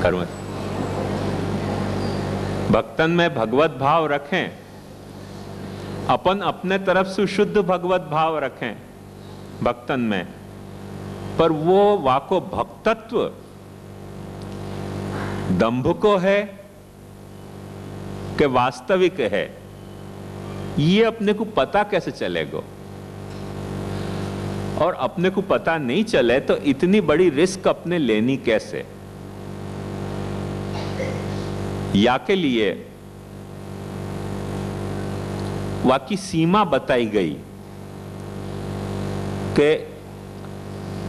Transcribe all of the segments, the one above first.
कर्म भक्तन में भगवत भाव रखें, अपन अपने तरफ से शुद्ध भगवत भाव रखें भक्तन में, पर वो वाको भक्तत्व दंभ को है कि वास्तविक है, ये अपने को पता कैसे चलेगा? और अपने को पता नहीं चले तो इतनी बड़ी रिस्क अपने लेनी कैसे? या के लिए वाकी सीमा बताई गई कि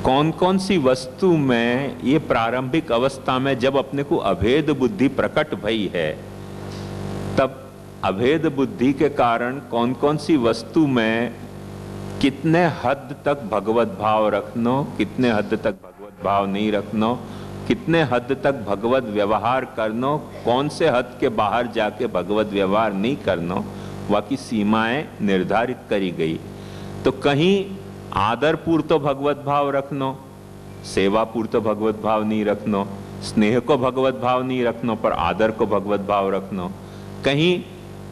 कौन कौन सी वस्तु में ये प्रारंभिक अवस्था में जब अपने को अभेद बुद्धि प्रकट भई है, तब अभेद बुद्धि के कारण कौन कौन सी वस्तु में कितने हद तक भगवत भाव रखनो, कितने हद तक भगवत भाव नहीं रखनो, कितने हद तक भगवत व्यवहार करनो, कौन से हद के बाहर जाके भगवत व्यवहार नहीं करनो, वाकी सीमाएं निर्धारित करी गई। तो कहीं आदर पूर्तो भगवत भाव रखनो, सेवा पूर्तो भगवत भाव नहीं रखनो, स्नेह को भगवत भाव नहीं रखनो पर आदर को भगवत भाव रखनो, कहीं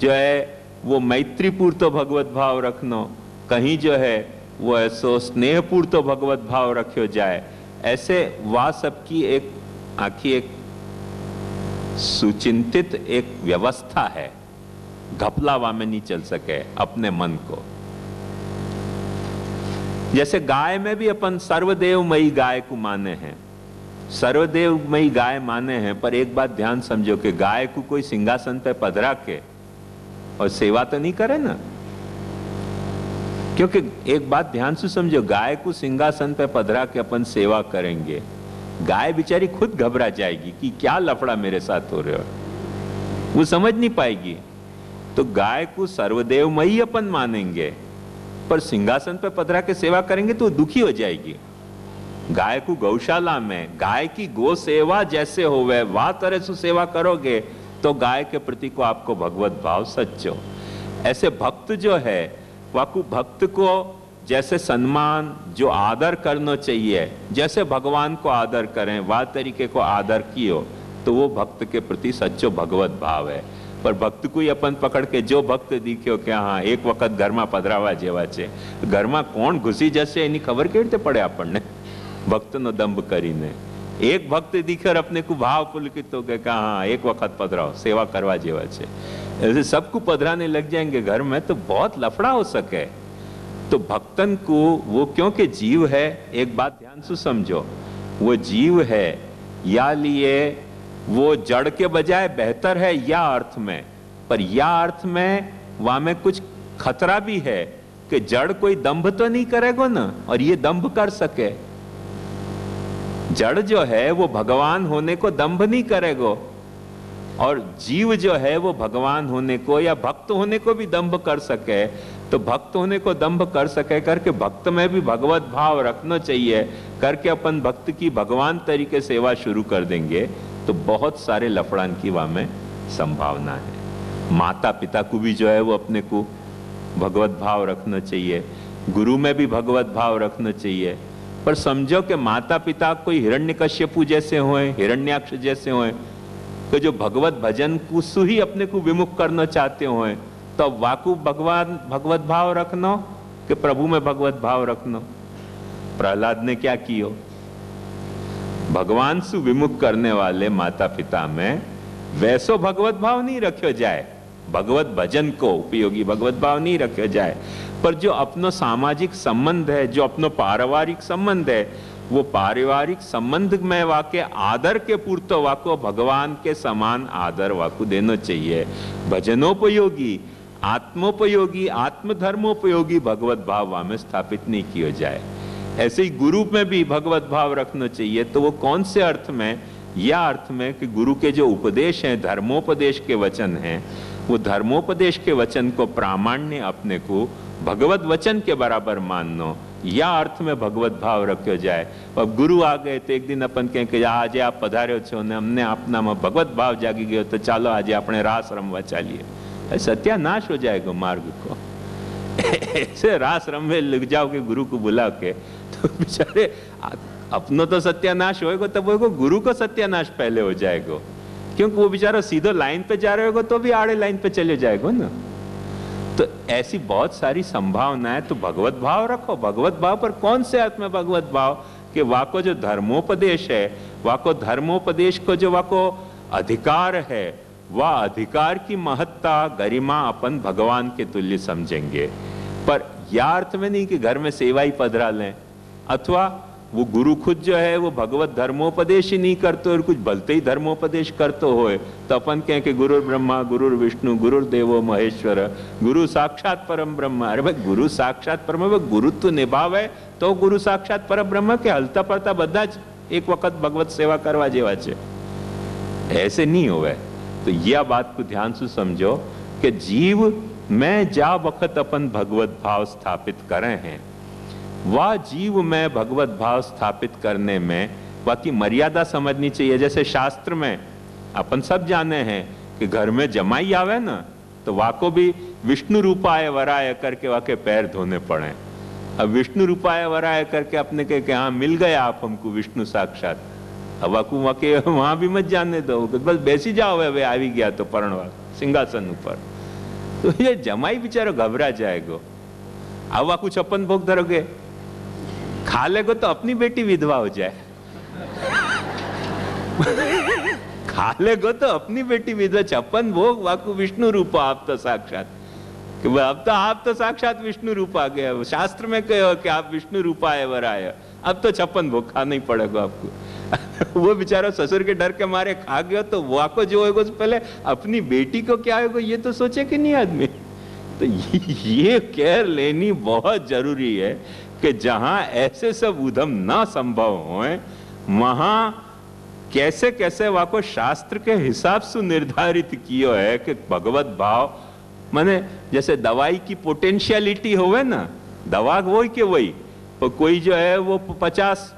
जो है वो मैत्री पूर्तो भगवत भाव रखनो, कहीं जो है वो ऐसो स्नेह पूर्तो भगवत भाव रखो जाए। ऐसे वह सबकी एक आखी एक सुचिंतित एक व्यवस्था है, घपलावा में नहीं चल सके अपने मन को। जैसे गाय में भी अपन सर्वदेवमयी गाय को माने हैं, सर्वदेवमयी गाय माने हैं, पर एक बात ध्यान समझो कि गाय को कोई सिंहासन पे पधरा के और सेवा तो नहीं करे ना, क्योंकि एक बात ध्यान से समझो, गाय को सिंहासन पे पधरा के अपन सेवा करेंगे, गाय बेचारी खुद घबरा जाएगी कि क्या लफड़ा मेरे साथ हो रहा है, वो समझ नहीं पाएगी। तो गाय को सर्वदेवमयी अपन मानेंगे, पर सिंहासन पे पधरा के सेवा करेंगे तो दुखी हो जाएगी। गाय को गौशाला में गाय की गो सेवा जैसे होवे वह तरह से सेवा करोगे तो गाय के प्रति को आपको भगवत भाव सच्चो। ऐसे भक्त जो है वाकु भक्त को जैसे सम्मान जो आदर करना चाहिए, जैसे भगवान को आदर करें वह तरीके को आदर कियो तो वो भक्त के प्रति सच्चो भगवत भाव है। पर भक्त को ही अपन पकड़ के जो भक्त दिख्यो कि हाँ एक वक्त घर में पधरावा जेवा छे, घर में कोण घुसी जैसे एनी खबर केवी रीते पड़े आपने? भक्त नो दंभ करीने एक भक्त दिखे अपने को भाव पुलकित हो गए कि हाँ एक वक्त पधराओ सेवा करवा जेवा छे, ऐसे सबको पधराने लग जाएंगे घर में तो बहुत लफड़ा हो सके। तो भक्तन को वो क्योंकि जीव है, एक बात ध्यान से समझो, वो जीव है या लिए वो जड़ के बजाय बेहतर है या अर्थ में, पर या अर्थ में वहां में कुछ खतरा भी है कि जड़ कोई दंभ तो नहीं करेगा ना, और ये दंभ कर सके। जड़ जो है वो भगवान होने को दंभ नहीं करेगा, और जीव जो है वो भगवान होने को या भक्त होने को भी दंभ कर सके। तो भक्त होने को दंभ कर सके करके भक्त में भी भगवत भाव रखना चाहिए करके अपन भक्त की भगवान तरीके सेवा शुरू कर देंगे तो बहुत सारे लफड़ान की वहां में संभावना है। माता पिता को भी जो है वो अपने को भगवत भाव रखना चाहिए, गुरु में भी भगवत भाव रखना चाहिए। पर समझो कि माता पिता कोई हिरण्यकश्यपु जैसे होए, हिरण्याक्ष जैसे होए, तो जो भगवत भजन को सु ही अपने को विमुख करना चाहते होए, तो वाकु भगवान भगवत भाव रखनो कि प्रभु में भगवत भाव रखनो? प्रहलाद ने क्या कियो? भगवान से विमुख करने वाले माता पिता में वैसो भगवत भाव नहीं रखो जाए, भगवत भजन को उपयोगी भगवत भाव नहीं रखो जाए, पर जो अपनो सामाजिक संबंध है, जो अपनो पारिवारिक संबंध है, वो पारिवारिक संबंध में वाके आदर के पूर्तो वाको भगवान के समान आदर वाको देना चाहिए। भजनोपयोगी, आत्मोपयोगी, आत्मधर्मोपयोगी भगवत भाव वहां में स्थापित नहीं किया जाए। ऐसे ही गुरु में भी भगवत भाव रखना चाहिए। तो वो कौन से अर्थ में? या अर्थ में कि गुरु के जो उपदेश हैं, धर्मोपदेश के वचन हैं, वो धर्मोपदेश के वचन को प्रामाण्य अपने को भगवत वचन के बराबर माननो, या अर्थ में भगवत भाव रखो जाए। और गुरु आ गए तो एक दिन अपन कहें कि आज आप पधार्यो छो ने हमने अपना में भगवत भाव जागी गयो तो चालो आज अपने रास रमवा चालिए, सत्यानाश हो जाएगा मार्ग को। ऐसे रास रमवे लग जाओगे गुरु को बुला के तो बेचारे अपनो तो सत्यानाश होएगा तब होएगा, गुरु को सत्यानाश पहले हो जाएगा, क्योंकि वो बेचारा सीधो लाइन पे जा रहे होगा तो भी आड़े लाइन पे चले जाएगा ना। तो ऐसी बहुत सारी संभावनाएं, तो भगवत भाव रखो। भगवत भाव पर कौन से अर्थ में भगवत भाव कि वाको जो धर्मोपदेश है, वाको धर्मोपदेश को जो वाको अधिकार है, वह अधिकार की महत्ता गरिमा अपन भगवान के तुल्य समझेंगे। पर यह अर्थ में नहीं कि घर में सेवा ही पधरा लें, अथवा वो गुरु खुद जो है वो भगवत धर्मोपदेश ही नहीं करते और कुछ भलते ही धर्मोपदेश करते होए तो अपन कहें कि गुरु ब्रह्मा गुरु विष्णु गुरु देवो महेश्वर गुरु साक्षात परम ब्रह्म। अरे भाई, गुरु साक्षात परम गुरुत्व निभावे तो गुरु साक्षात परम ब्रह्म के हलता पड़ता बदा एक वक्त भगवत सेवा करवा जेवा छे, ऐसे नहीं होवे। तो यह बात को ध्यान से समझो कि जीव में जा वक्त अपन भगवत भाव स्थापित करें हैं, वह जीव में भगवत भाव स्थापित करने में बाकी मर्यादा समझनी चाहिए। जैसे शास्त्र में अपन सब जाने हैं कि घर में जमाई आवे ना तो वाको भी विष्णु रूपाय वराय करके वाके पैर धोने पड़े। अब विष्णु रूपाय वराय करके अपने के हाँ मिल गए आप हमको विष्णु साक्षात, अब वाकू वाके वहां भी मत जाने दो, बस बैसी जाओ वे आ गया तो परणवा सिंहासन ऊपर, तो ये जमाई बेचारो घबरा जाएगो। अब वाकू 56 भोग धरोगे, खा लेगो तो अपनी बेटी विधवा हो जाए खा लेगो तो अपनी बेटी विधवा, 56 भोग वाकू विष्णु रूपा आप तो साक्षात, कि अब तो आप तो साक्षात विष्णु रूपा गए। शास्त्र में कहो कि आप विष्णु रूपा है वराय, अब तो 56 भोग खाना ही पड़ेगा आपको वो बेचारा ससुर के डर के मारे खा गया तो वाको जो होगा पहले अपनी बेटी को क्या होगा ये तो सोचे कि नहीं आदमी। तो ये केयर लेनी बहुत जरूरी है कि जहां ऐसे सब उद्यम ना संभव होए वहां कैसे कैसे वाको शास्त्र के हिसाब से निर्धारित किया है कि भगवत भाव माने जैसे दवाई की पोटेंशियलिटी होवे ना, दवा वही के वही, तो कोई जो है वो 50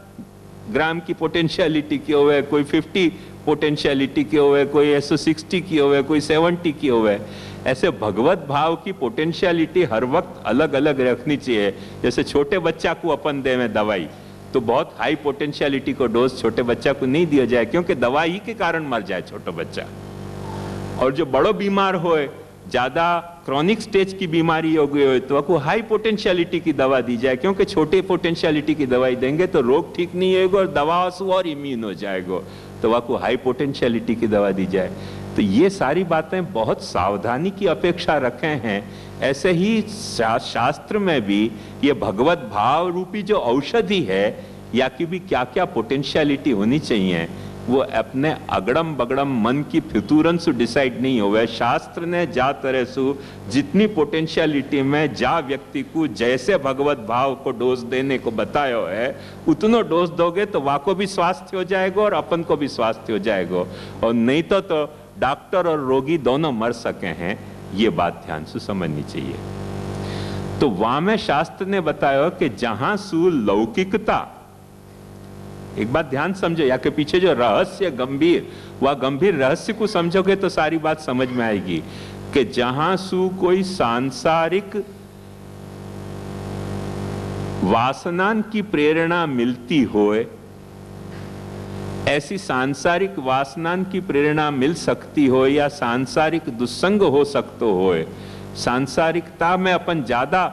ग्राम की पोटेंशियलिटी की होवे, कोई 50 पोटेंशियलिटी की होवे, कोई 160 की होवे, कोई 70 की होवे। ऐसे भगवत भाव की पोटेंशियलिटी हर वक्त अलग अलग रखनी चाहिए। जैसे छोटे बच्चा को अपन दे में दवाई तो बहुत हाई पोटेंशियलिटी को डोज छोटे बच्चा को नहीं दिया जाए, क्योंकि दवाई के कारण मर जाए छोटा बच्चा। और जो बड़ो बीमार होए, ज्यादा क्रॉनिक स्टेज की बीमारी हो गई हो तो आपको हाई पोटेंशियलिटी की दवा दी जाए, क्योंकि छोटे पोटेंशियलिटी की दवाई देंगे तो रोग ठीक नहीं होगा और दवा से और इम्यून हो जाएगा, तो आपको हाई पोटेंशियलिटी की दवा दी जाए। तो ये सारी बातें बहुत सावधानी की अपेक्षा रखे हैं। ऐसे ही शास्त्र में भी ये भगवत भाव रूपी जो औषधि है या कि भी क्या क्या पोटेंशियलिटी होनी चाहिए वो अपने अगड़म बगड़म मन की फितूरन से डिसाइड नहीं होवे। शास्त्र ने जा तरह से जितनी पोटेंशियलिटी में जा व्यक्ति को जैसे भगवत भाव को डोज देने को बताया है उतनो डोज दोगे तो वाको भी स्वास्थ्य हो जाएगा और अपन को भी स्वास्थ्य हो जाएगा, और नहीं तो डॉक्टर और रोगी दोनों मर सके हैं। ये बात ध्यान से समझनी चाहिए। तो वहां में शास्त्र ने बताया कि जहां सु लौकिकता, एक बात ध्यान समझो, या के पीछे जो रहस्य गंभीर, वह गंभीर रहस्य को समझोगे तो सारी बात समझ में आएगी कि जहां सु कोई सांसारिक वासनान की प्रेरणा मिलती होए, ऐसी सांसारिक वासनान की प्रेरणा मिल सकती हो या सांसारिक दुस्संग हो सकते होए, सांसारिकता में अपन ज्यादा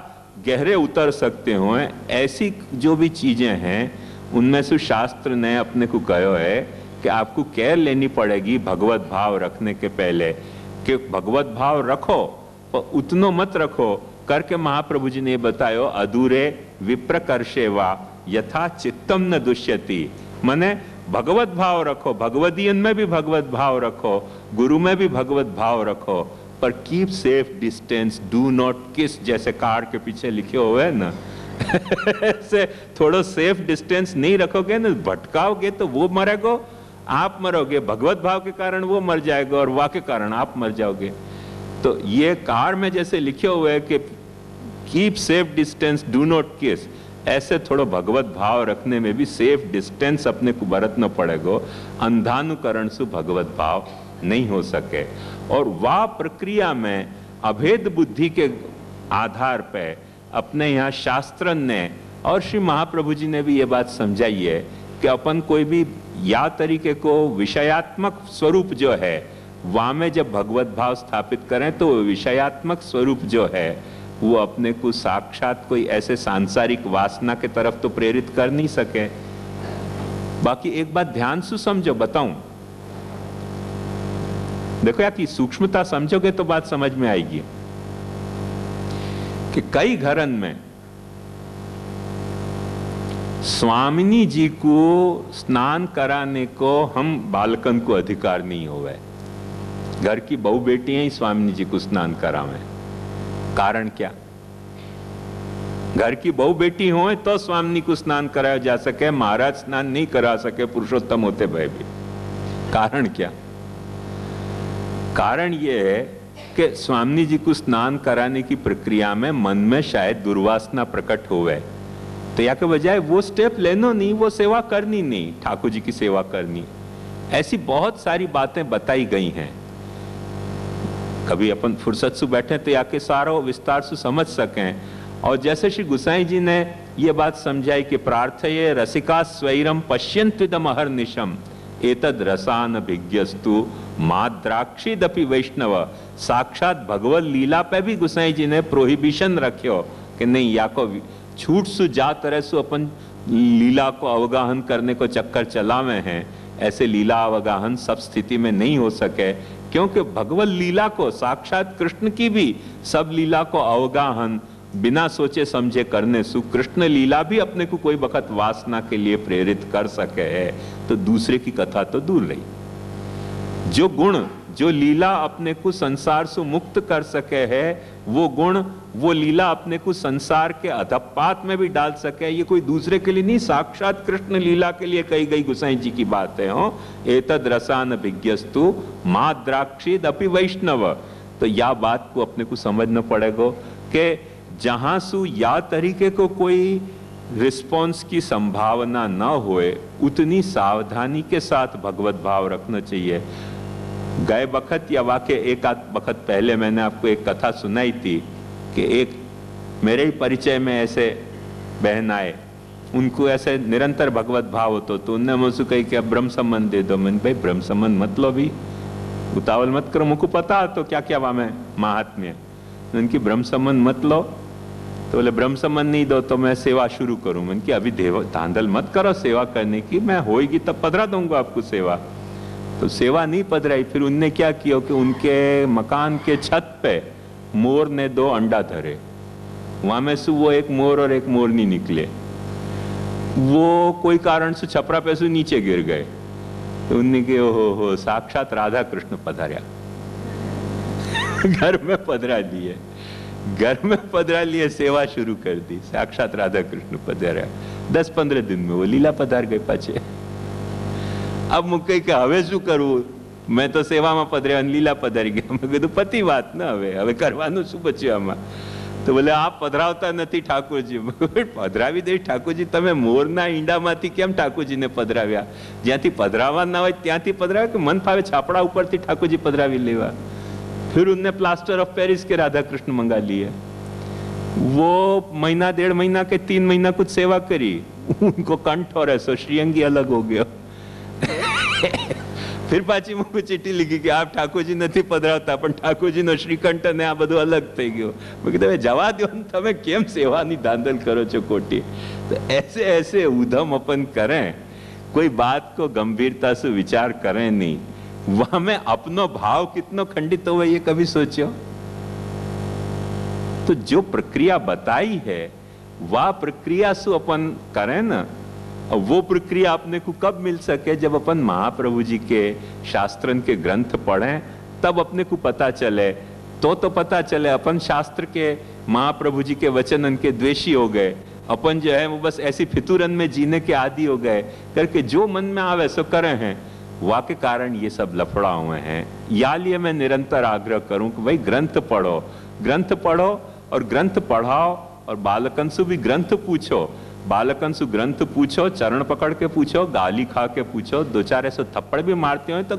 गहरे उतर सकते हो, ऐसी जो भी चीजें हैं उनमें से शास्त्र ने अपने को कहा है कि आपको केयर लेनी पड़ेगी भगवत भाव रखने के पहले, कि भगवत भाव रखो पर उतनो मत रखो करके महाप्रभु जी ने बतायो अधूरे विप्रकर्षेवा यथा चित्तम न दुष्यति। माने भगवत भाव रखो, भगवदीयन में भी भगवत भाव रखो, गुरु में भी भगवत भाव रखो, पर keep safe distance, do not किस, जैसे कार के पीछे लिखे हुए है ना ऐसे थोड़ा सेफ डिस्टेंस नहीं रखोगे ना, भटकाओगे तो वो मरेगो, आप मरोगे, भगवत भाव के कारण वो मर जाएगा और वाह के कारण आप मर जाओगे। तो ये कार में जैसे लिखे हुए है कि keep safe distance, do not किस, ऐसे थोड़ा भगवत भाव रखने में भी सेफ डिस्टेंस अपने को बरतना पड़ेगा, अंधानुकरण से भगवत भाव नहीं हो सके। और वह प्रक्रिया में अभेद बुद्धि के आधार पे अपने यहाँ शास्त्रन ने और श्री महाप्रभु जी ने भी ये बात समझाई है कि अपन कोई भी या तरीके को विषयात्मक स्वरूप जो है वहां में जब भगवत भाव स्थापित करें तो विषयात्मक स्वरूप जो है वो अपने को साक्षात कोई ऐसे सांसारिक वासना के तरफ तो प्रेरित कर नहीं सके। बाकी एक बात ध्यान से समझो, बताऊं, देखो यार कि सूक्ष्मता समझोगे तो बात समझ में आएगी कि कई घरन में स्वामिनी जी को स्नान कराने को हम बालकन को अधिकार नहीं होवे। घर की बहू बेटियां ही स्वामिनी जी को स्नान करावे। कारण क्या? घर की बहू बेटी हो तो स्वामिनी को स्नान कराया जा सके, महाराज स्नान नहीं करा सके पुरुषोत्तम होते भय भी। कारण क्या? कारण यह है कि स्वामिनी जी को स्नान कराने की प्रक्रिया में मन में शायद दुर्वासना प्रकट होवे, तो या के बजाय वो स्टेप लेनो नहीं, वो सेवा करनी नहीं, ठाकुर जी की सेवा करनी। ऐसी बहुत सारी बातें बताई गई हैं। कभी अपन फुर्सत से बैठे तो या के सारा विस्तार से समझ सकें। और जैसे श्री गुसाई जी ने ये बात समझाई कि प्रार्थये रसिका स्वैरम पश्यन्त्विदम अहर्निशम एतद रसान भिज्ञस्तु माद्राक्षिदपि वैष्णव। साक्षात भगवत लीला पे भी गुसाई जी ने प्रोहिबिशन रखियो कि नहीं, या को छूट सु जा तरह से अपन लीला को अवगाहन करने को चक्कर चलावे हैं। ऐसे लीला अवगाहन सब स्थिति में नहीं हो सके, क्योंकि भगवत लीला को, साक्षात कृष्ण की भी सब लीला को अवगाहन बिना सोचे समझे करने से कृष्ण लीला भी अपने को कोई वक्त वासना के लिए प्रेरित कर सके है, तो दूसरे की कथा तो दूर रही। जो गुण, जो लीला अपने को संसार से मुक्त कर सके है, वो गुण, वो लीला अपने को संसार के अधपात में भी डाल सके, ये कोई दूसरे के लिए नहीं, साक्षात कृष्ण लीला के लिए कही गई गुसाई जी की बात है। हो एतद रसान भिज्ञस्तु माद्राक्षिद अपि वैष्णव। तो या बात को अपने को समझना पड़ेगा कि जहां सु या तरीके को कोई रिस्पॉन्स की संभावना न होए, उतनी सावधानी के साथ भगवत भाव रखना चाहिए। गए वक्त या वाकई एक आध वक्त पहले मैंने आपको एक कथा सुनाई थी कि एक मेरे ही परिचय में ऐसे बहन आए, उनको ऐसे निरंतर भगवत भाव होतो, तो उनने मुझसे कही कि अब ब्रह्म संबंध दे दो। मैंने भाई ब्रह्म संबंध मत लो, भी उतावल मत करो, मुझको पता तो क्या क्या वहां में महात्म्य, उनकी ब्रह्म संबंध मत लो। तो बोले ब्रह्म संबंध नहीं दो तो मैं सेवा शुरू करूं। मैंने कि अभी धांधल मत करो सेवा करने की, मैं होएगी तब पधरा दूंगा आपको सेवा। तो सेवा नहीं पधराई। फिर उनने क्या किया कि उनके मकान के छत पे मोर ने 2 अंडा धरे, वहां में से वो एक मोर और एक मोरनी निकले, वो कोई कारण से छपरा पे से नीचे गिर गए। तो उनने के हो साक्षात राधा कृष्ण पधार्या घर में पधरा दिए, घर में पधरा लिए, सेवा शुरू कर दी, साक्षात राधा कृष्ण पधार्या। 10-15 दिन में वो लीला पधार गए पाछे। अब मुझे के हवे शू करूं, मैं तो सेवा में पधरे लीला पधारी गया। मैं कीधुं पति बात ना, हवे करवानुं शुं बच्चों आमां? तो बोले आप पधरावता नहीं ठाकुरजी। पधरावी दे ठाकुरजी, तमे मोरना ईंडामांथी केम ठाकुरजीने पधराव्या? ज्यांथी पधरावा ना होय त्यांथी पधराव्या कि मन फावे छापड़ा उपरथी ठाकुरजी पधरावी लेवा? फिर उनने प्लास्टर ऑफ पेरिस के राधा कृष्ण मंगा लिए। वो महीना 1.5 महीना के 3 महीना कुछ सेवा करी, उनको कंठ और ऐसा श्रीअंगी अलग हो गया। फिर पाછી मुझे चिट्ठी लिखी कि आप ठाकुरजी नहीं पधरावता, पण ठाकुरजी नो श्रीकंठ ने आ बधुं अलग थई गयो। मैं कीधुं जवा दो, तमे केम सेवानी दांधल करो छो खोटी? तो ऐसे ऐसे उधम अपन करें, कोई बात को गंभीरता से विचार करें नहीं, वहां में अपनो भाव कितनो खंडित हो ये कभी सोचो? तो जो प्रक्रिया बताई है वह प्रक्रिया से अपन करें ना, और वो प्रक्रिया अपने को कब मिल सके? जब अपन महाप्रभु जी के शास्त्रन के ग्रंथ पढ़ें, तब अपने को पता चले। तो पता चले अपन शास्त्र के महाप्रभु जी के वचनन के द्वेषी हो गए, अपन जो है वो बस ऐसी फितूरन में जीने के आदी हो गए, करके जो मन में आवे सो करें हैं। वह के कारण ये सब लफड़ा हुए हैं। या लिए मैं निरंतर आग्रह करूं कि भाई ग्रंथ पढ़ो, ग्रंथ पढ़ो और ग्रंथ पढ़ाओ, और बालकन से भी ग्रंथ पूछो, बालकन से ग्रंथ पूछो, चरण पकड़ के पूछो, गाली खा के पूछो, 2-4 ऐसे थप्पड़ भी मारते हो तो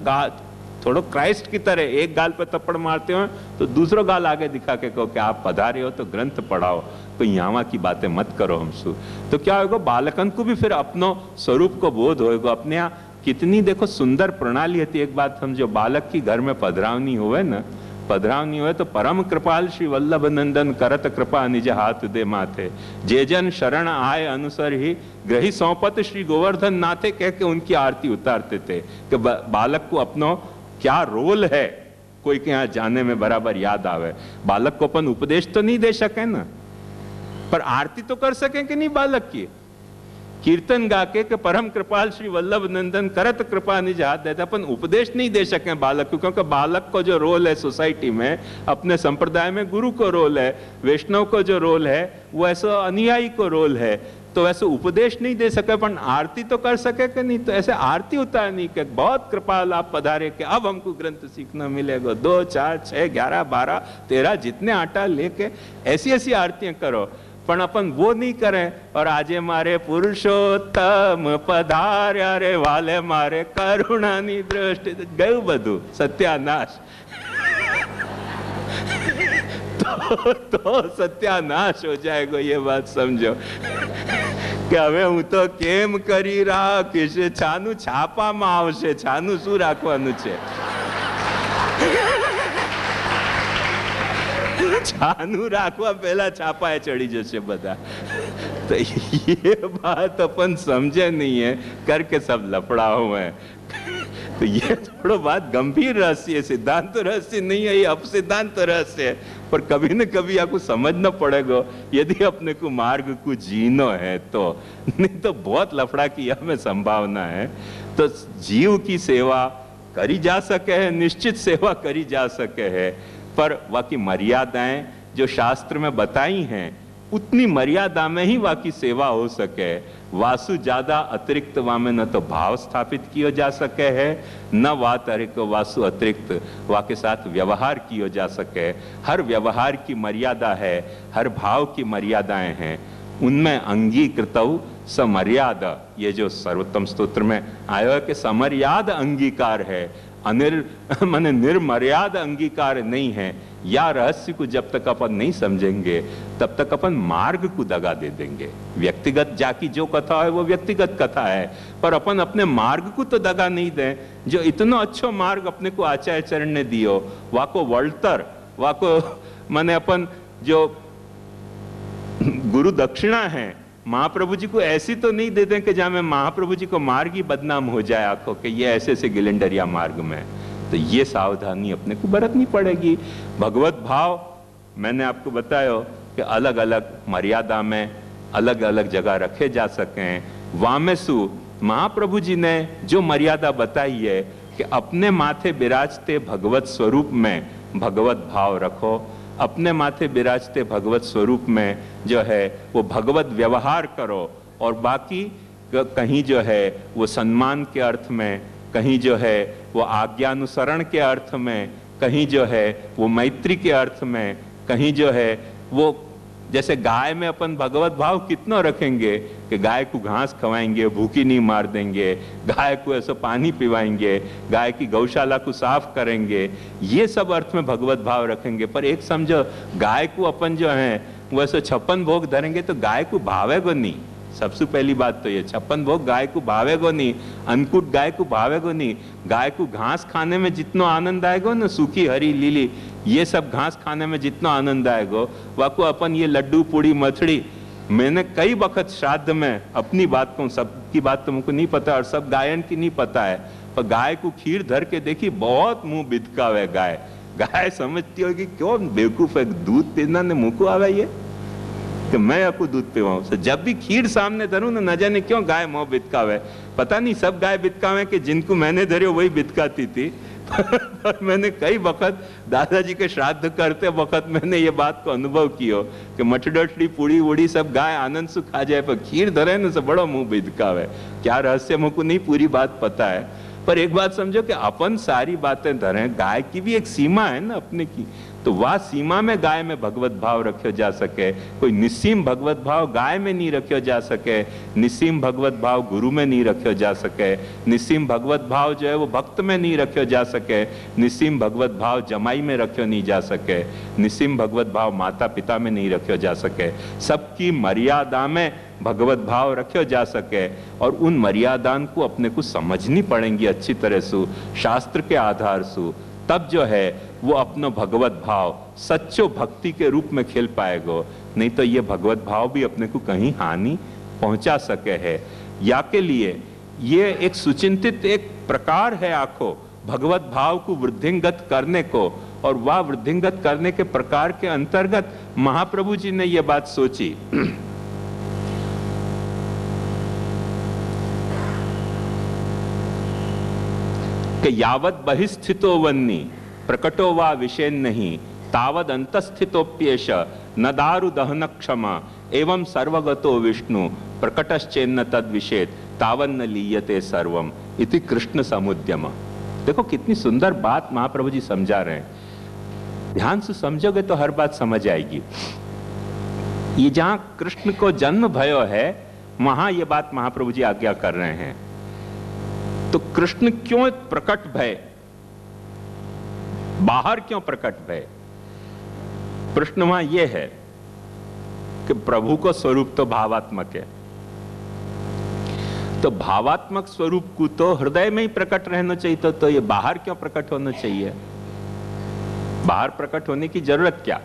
थोड़ा क्राइस्ट की तरह एक गाल पे थप्पड़ मारते हो तो दूसरो गाल आगे दिखा के कहो कि आप पधारे हो तो ग्रंथ पढ़ाओ, तो यहाँ की बातें मत करो हमसु। तो क्या होगा, बालकन को भी फिर अपनो स्वरूप को बोध होएगा। अपने यहाँ कितनी देखो सुंदर प्रणाली थी। एक बात समझो, बालक की घर में पधरावनी हुए ना, पधरावनी हुए तो परम कृपाल श्री वल्लभ नंदन करत कृपा निज हाथ दे माथे, जे जन शरण आए अनुसर ही ग्रही सौंपत श्री गोवर्धन नाथे, कह के उनकी आरती उतारते थे कि बालक को अपनो क्या रोल है कोई के यहाँ जाने में बराबर याद आवे। बालक को अपन उपदेश तो नहीं दे सके ना, पर आरती तो कर सके कि नहीं बालक की। कीर्तन गा के परम कृपाल श्री वल्लभ नंदन करत कृपा निज हाथ देते, अपन उपदेश नहीं दे सके बालक को, क्योंकि बालक को जो रोल है सोसाइटी में, अपने संप्रदाय में गुरु को रोल है, वैष्णव को जो रोल है वो ऐसा अनुयायी को रोल है, तो वैसे उपदेश नहीं दे सके, पर आरती तो कर सके कि नहीं। तो ऐसे आरती उतारनी कि बहुत कृपाल आप पधारे कि अब हमको ग्रंथ सीखना मिलेगा, 2 4 6 11 12 13 जितने आटा लेके ऐसी ऐसी आरतियां करो। पण अपन वो नहीं करें, और आजे मारे पुरुषोत्तम पधार्या रे वाले मारे करुणानी दृष्टि, गયું બધું सत्यानाश। तो सत्यानाश हो जाएगा, ये बात समझो कि હવે હું તો કેમ કરી રાખીશ, છાનું છાપામાં આવશે, છાનું શું રાખવાનું છે, छानू राखवा पहला छापाए चढ़ी जैसे बता। तो ये बात अपन समझे नहीं है, करके सब लफड़ा हुए हैं। तो ये थोड़ा बात गंभीर रहस्य है, सिद्धांत रहस्य नहीं है, ये अपसिद्धांत रहस्य है, पर कभी न कभी आपको समझना पड़ेगा यदि अपने को मार्ग को जीनो है तो, नहीं तो बहुत लफड़ा की हमें संभावना है। तो जीव की सेवा करी जा सके है, निश्चित सेवा करी जा सके है, पर वाकी मर्यादाएं जो शास्त्र में बताई हैं उतनी मर्यादा में ही वाकी सेवा हो सके। वासु ज्यादा अतिरिक्त वामे न तो भाव स्थापित किया जा सके है, न वातरिक वासु अतिरिक्त वा के साथ व्यवहार किया जा सके। हर व्यवहार की मर्यादा है, हर भाव की मर्यादाएं हैं, उनमें अंगीकृतौ समर्यादा, ये जो सर्वोत्तम स्तोत्र में आयो है कि समर्याद अंगीकार है, माने निर्मर्याद अंगीकार नहीं है। या रहस्य को जब तक अपन नहीं समझेंगे तब तक अपन मार्ग को दगा दे देंगे। व्यक्तिगत जाकी जो कथा है वो व्यक्तिगत कथा है, पर अपन अपने मार्ग को तो दगा नहीं दें। जो इतना अच्छा मार्ग अपने को आचार्य चरण ने दियो, वाको वळतर, वाको माने अपन जो गुरु दक्षिणा है महाप्रभु जी को ऐसी तो नहीं दे दें कि जहां में महाप्रभु जी को मार्ग ही बदनाम हो जाए आंखों के, ये ऐसे से गिलेंडरिया मार्ग में। तो ये सावधानी अपने को बरतनी पड़ेगी। भगवत भाव मैंने आपको बताया कि अलग अलग मर्यादा में अलग अलग जगह रखे जा सकें। वामेसु महाप्रभु जी ने जो मर्यादा बताई है कि अपने माथे विराजते भगवत स्वरूप में भगवत भाव रखो, अपने माथे विराजते भगवत स्वरूप में जो है वो भगवत व्यवहार करो, और बाकी कहीं जो है वो सम्मान के अर्थ में, कहीं जो है वो आज्ञानुसरण के अर्थ में, कहीं जो है वो मैत्री के अर्थ में, कहीं जो है वो जैसे गाय में अपन भगवत भाव कितना रखेंगे कि गाय को घास खवाएंगे, भूखी नहीं मार देंगे, गाय को ऐसा पानी पिवाएंगे, गाय की गौशाला को साफ करेंगे, ये सब अर्थ में भगवत भाव रखेंगे। पर एक समझो, गाय को अपन जो है वो ऐसे 56 भोग धरेंगे तो गाय को भावेगो नहीं। सबसे पहली बात तो ये 56 भोग गाय को भावेगो नहीं, अन्नकूट गाय को भावेगो नहीं। गाय को घास खाने में जितना आनंद आएगा ना, सूखी हरी लीली ये सब घास खाने में जितना आनंद आएगा, वाको अपन ये लड्डू पूड़ी मथड़ी, मैंने कई वक्त श्राद्ध में अपनी बात कहूँ, सबकी बात तो मुझको नहीं पता और सब गायन की नहीं पता है, पर गाय को खीर धर के देखी बहुत मुंह बिदकावे गाय। गाय समझती होगी क्यों बेवकूफ है, दूध पीना ने मुंह को आवे ये कि मैं आपको दूध पिवाऊं। तो जब भी खीर सामने धरूं ना, न जाने क्यों गाय मुंह बिदकावे। पता नहीं सब गाय बिदकावे कि जिनको मैंने धरे वही बिदकाती थी। पर मैंने कई वक्त दादाजी के श्राद्ध करते वक्त मैंने ये बात को अनुभव किया कि मठडोटली पूड़ी वूड़ी सब गाय आनंद से खा जाए, पर खीर धरे न से बड़ो मुंह बिदकावे। क्या रहस्य मुझको नहीं पूरी बात पता है, पर एक बात समझो कि अपन सारी बातें धरें, गाय की भी एक सीमा है ना अपने की। तो वह सीमा में गाय में भगवत भाव रखो जा सके। कोई निस्सीम भगवत भाव गाय में नहीं रखो जा सके, निस्सीम भगवत भाव गुरु में नहीं रखो जा सके, निस्सीम भगवत भाव जो है वो भक्त में नहीं रखो जा सके, निस्सीम भगवत भाव जमाई में रखो नहीं जा सके, निस्सीम भगवत भाव माता पिता में नहीं रखो जा सके। सबकी मर्यादा में भगवत भाव रखो जा सके और उन मर्यादा को अपने को समझनी पड़ेंगी अच्छी तरह से शास्त्र के आधार से, तब जो है वो अपना भगवत भाव सच्चो भक्ति के रूप में खेल पाएगो। नहीं तो ये भगवत भाव भी अपने को कहीं हानि पहुंचा सके है। या के लिए ये एक सुचिंतित एक प्रकार है आखो भगवत भाव को वृद्धिंगत करने को, और वह वृद्धिंगत करने के प्रकार के अंतर्गत महाप्रभु जी ने ये बात सोची कि यावत बहिस्थितो वन्नी प्रकटो वा विषेन नहीं, तावद अंतस्थितोप्येष न दारु दहन क्षमा, एवं सर्वगतो विष्णु प्रकटश्चेन्न तद विषेद, तावन्न लीयते सर्वम इति कृष्ण समुद्यम। देखो कितनी सुंदर बात महाप्रभु जी समझा रहे हैं। ध्यान से समझोगे तो हर बात समझ आएगी। ये जहां कृष्ण को जन्म भयो है वहां ये बात महाप्रभु जी आज्ञा कर रहे हैं। तो कृष्ण क्यों प्रकट भय, बाहर क्यों प्रकट भय? प्रश्न वहां यह है कि प्रभु को स्वरूप तो भावात्मक है, तो भावात्मक स्वरूप को तो हृदय में ही प्रकट रहना चाहिए, तो ये बाहर क्यों प्रकट होना चाहिए? बाहर प्रकट होने की जरूरत क्या?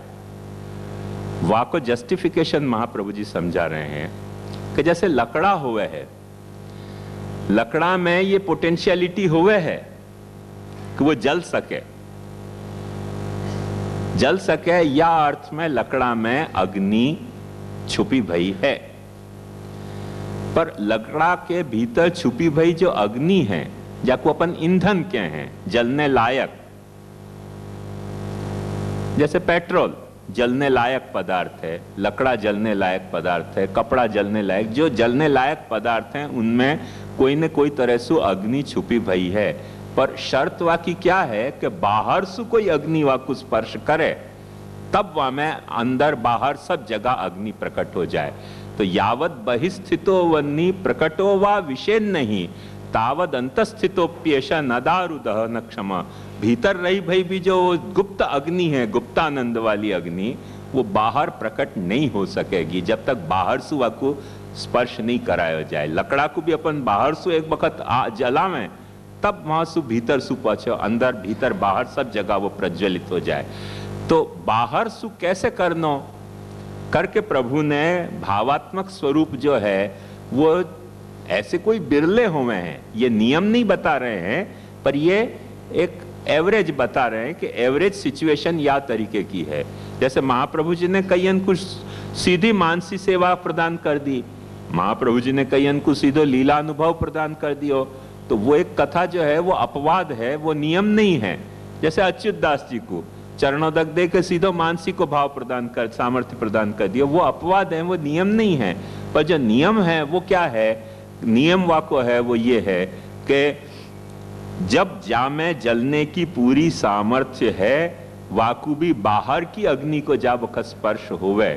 वहां को जस्टिफिकेशन महाप्रभु जी समझा रहे हैं कि जैसे लकड़ा हुए है, लकड़ा में ये पोटेंशियलिटी हुए है कि वो जल सके, जल सके, या अर्थ में लकड़ा में अग्नि छुपी भई है। पर लकड़ा के भीतर छुपी भई जो अग्नि है, जाको अपन ईंधन के हैं, जलने लायक, जैसे पेट्रोल जलने लायक पदार्थ है, लकड़ा जलने लायक पदार्थ है, कपड़ा जलने लायक, जो जलने लायक पदार्थ हैं उनमें कोई न कोई तरह से अग्नि छुपी भई है। पर शर्त वाकी क्या है कि बाहर से कोई अग्नि वाकु स्पर्श करे तब वहां में अंदर बाहर सब जगह अग्नि प्रकट हो जाए। तो यावत बहिस्थितो वन्नी प्रकटो वा विषेन नहीं, तावद अंतस्थितोप्येष न दारु दहन क्षमा। भीतर रही भाई भी जो गुप्त अग्नि है, गुप्तानंद वाली अग्नि, वो बाहर प्रकट नहीं हो सकेगी जब तक बाहर से वाकु स्पर्श नहीं कराया जाए। लकड़ा को भी अपन बाहर से एक वक्त जलावें तब वहां से भीतर से पहुंचे, अंदर भीतर बाहर सब जगह वो प्रज्वलित हो जाए। तो बाहर से कैसे करना करके प्रभु ने भावात्मक स्वरूप जो है वो ऐसे कोई बिरले हुए हैं, ये नियम नहीं बता रहे हैं, पर ये एक एवरेज बता रहे हैं कि एवरेज सिचुएशन या तरीके की है। जैसे महाप्रभु जी ने कईयन को सीधी मानसी सेवा प्रदान कर दी, महाप्रभु जी ने कईयन को सीधो लीला अनुभव प्रदान कर दियो, तो वो एक कथा जो है वो अपवाद है, वो नियम नहीं है। जैसे अच्युत दास जी को चरणोदक दे के सीधो मानसी को भाव प्रदान कर, सामर्थ्य प्रदान कर दिया, वो अपवाद है, वो नियम नहीं है। पर जो नियम है वो क्या है? नियम वाको है वो ये है कि जब जामे जलने की पूरी सामर्थ्य है, वाकु भी बाहर की अग्नि को जब स्पर्श होवे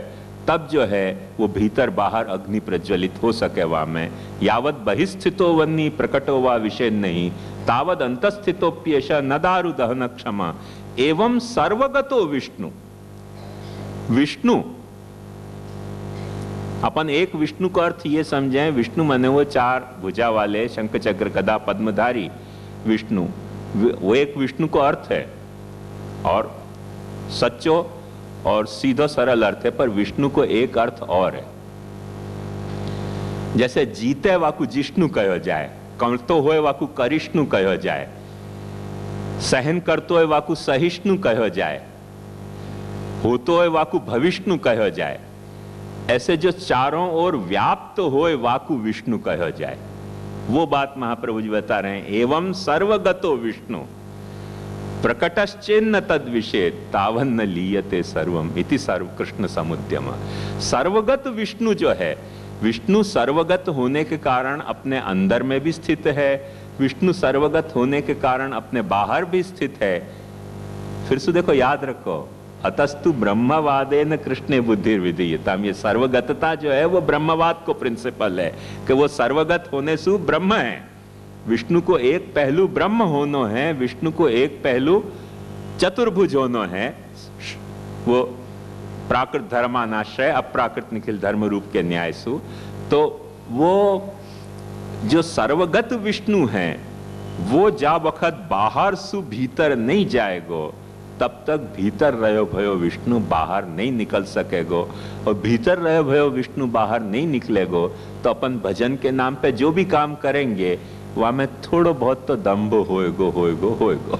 तब जो है वो भीतर बाहर अग्नि प्रज्वलित हो सके। वहां में यावत बहिस्थितो वन्नी प्रकटो वा विषय नहीं, तावद अंतस्थितोप्येष न दारु दहन क्षमा, एवं सर्वगतो विष्णु। विष्णु अपन एक विष्णु का अर्थ ये समझें, विष्णु माने वो चार भुजा वाले शंख चक्र गदा पद्मधारी विष्णु, वो एक विष्णु का अर्थ है और सच्चो और सीधो सरल अर्थ है। पर विष्णु को एक अर्थ और है, जैसे जीते वाकु जिष्णु कहो जाए, करतो होए वाकु करिष्णु कहो जाए, सहन करतो होए वाकु सहिष्णु कहो जाए, होतो होए वाकु भविष्णु कहो जाए। ऐसे जो चारों ओर व्याप्त होए वाकु विष्णु कहो जाए, वो बात महाप्रभु जी बता रहे हैं। एवं सर्वगतो विष्णु प्रकटश्चेन्न तद विषय तावन्न लीयते सर्वम इति सर्व कृष्ण समुद्यम। सर्वगत विष्णु जो है, विष्णु सर्वगत होने के कारण अपने अंदर में भी स्थित है, विष्णु सर्वगत होने के कारण अपने बाहर भी स्थित है। फिर से देखो, याद रखो, अतस्तु ब्रह्मवादेन कृष्णे बुद्धि विधीयताम। ये सर्वगतता जो है वो ब्रह्मवाद को प्रिंसिपल है कि वो सर्वगत होने से ब्रह्म है। विष्णु को एक पहलू ब्रह्म होनो है, विष्णु को एक पहलू चतुर्भुज होनो है। वो प्राकृत धर्मानाश्रय अप्राकृत निखिल धर्म रूप के न्यायसु। तो वो जो सर्वगत विष्णु है वो जा वक्त बाहर सु भीतर नहीं जाएगो तब तक भीतर रहो भयो विष्णु बाहर नहीं निकल सकेगो। और भीतर रहो भयो विष्णु बाहर नहीं निकलेगो तो अपन भजन के नाम पे जो भी काम करेंगे वहां में थोड़ो बहुत तो दम्भ होएगो।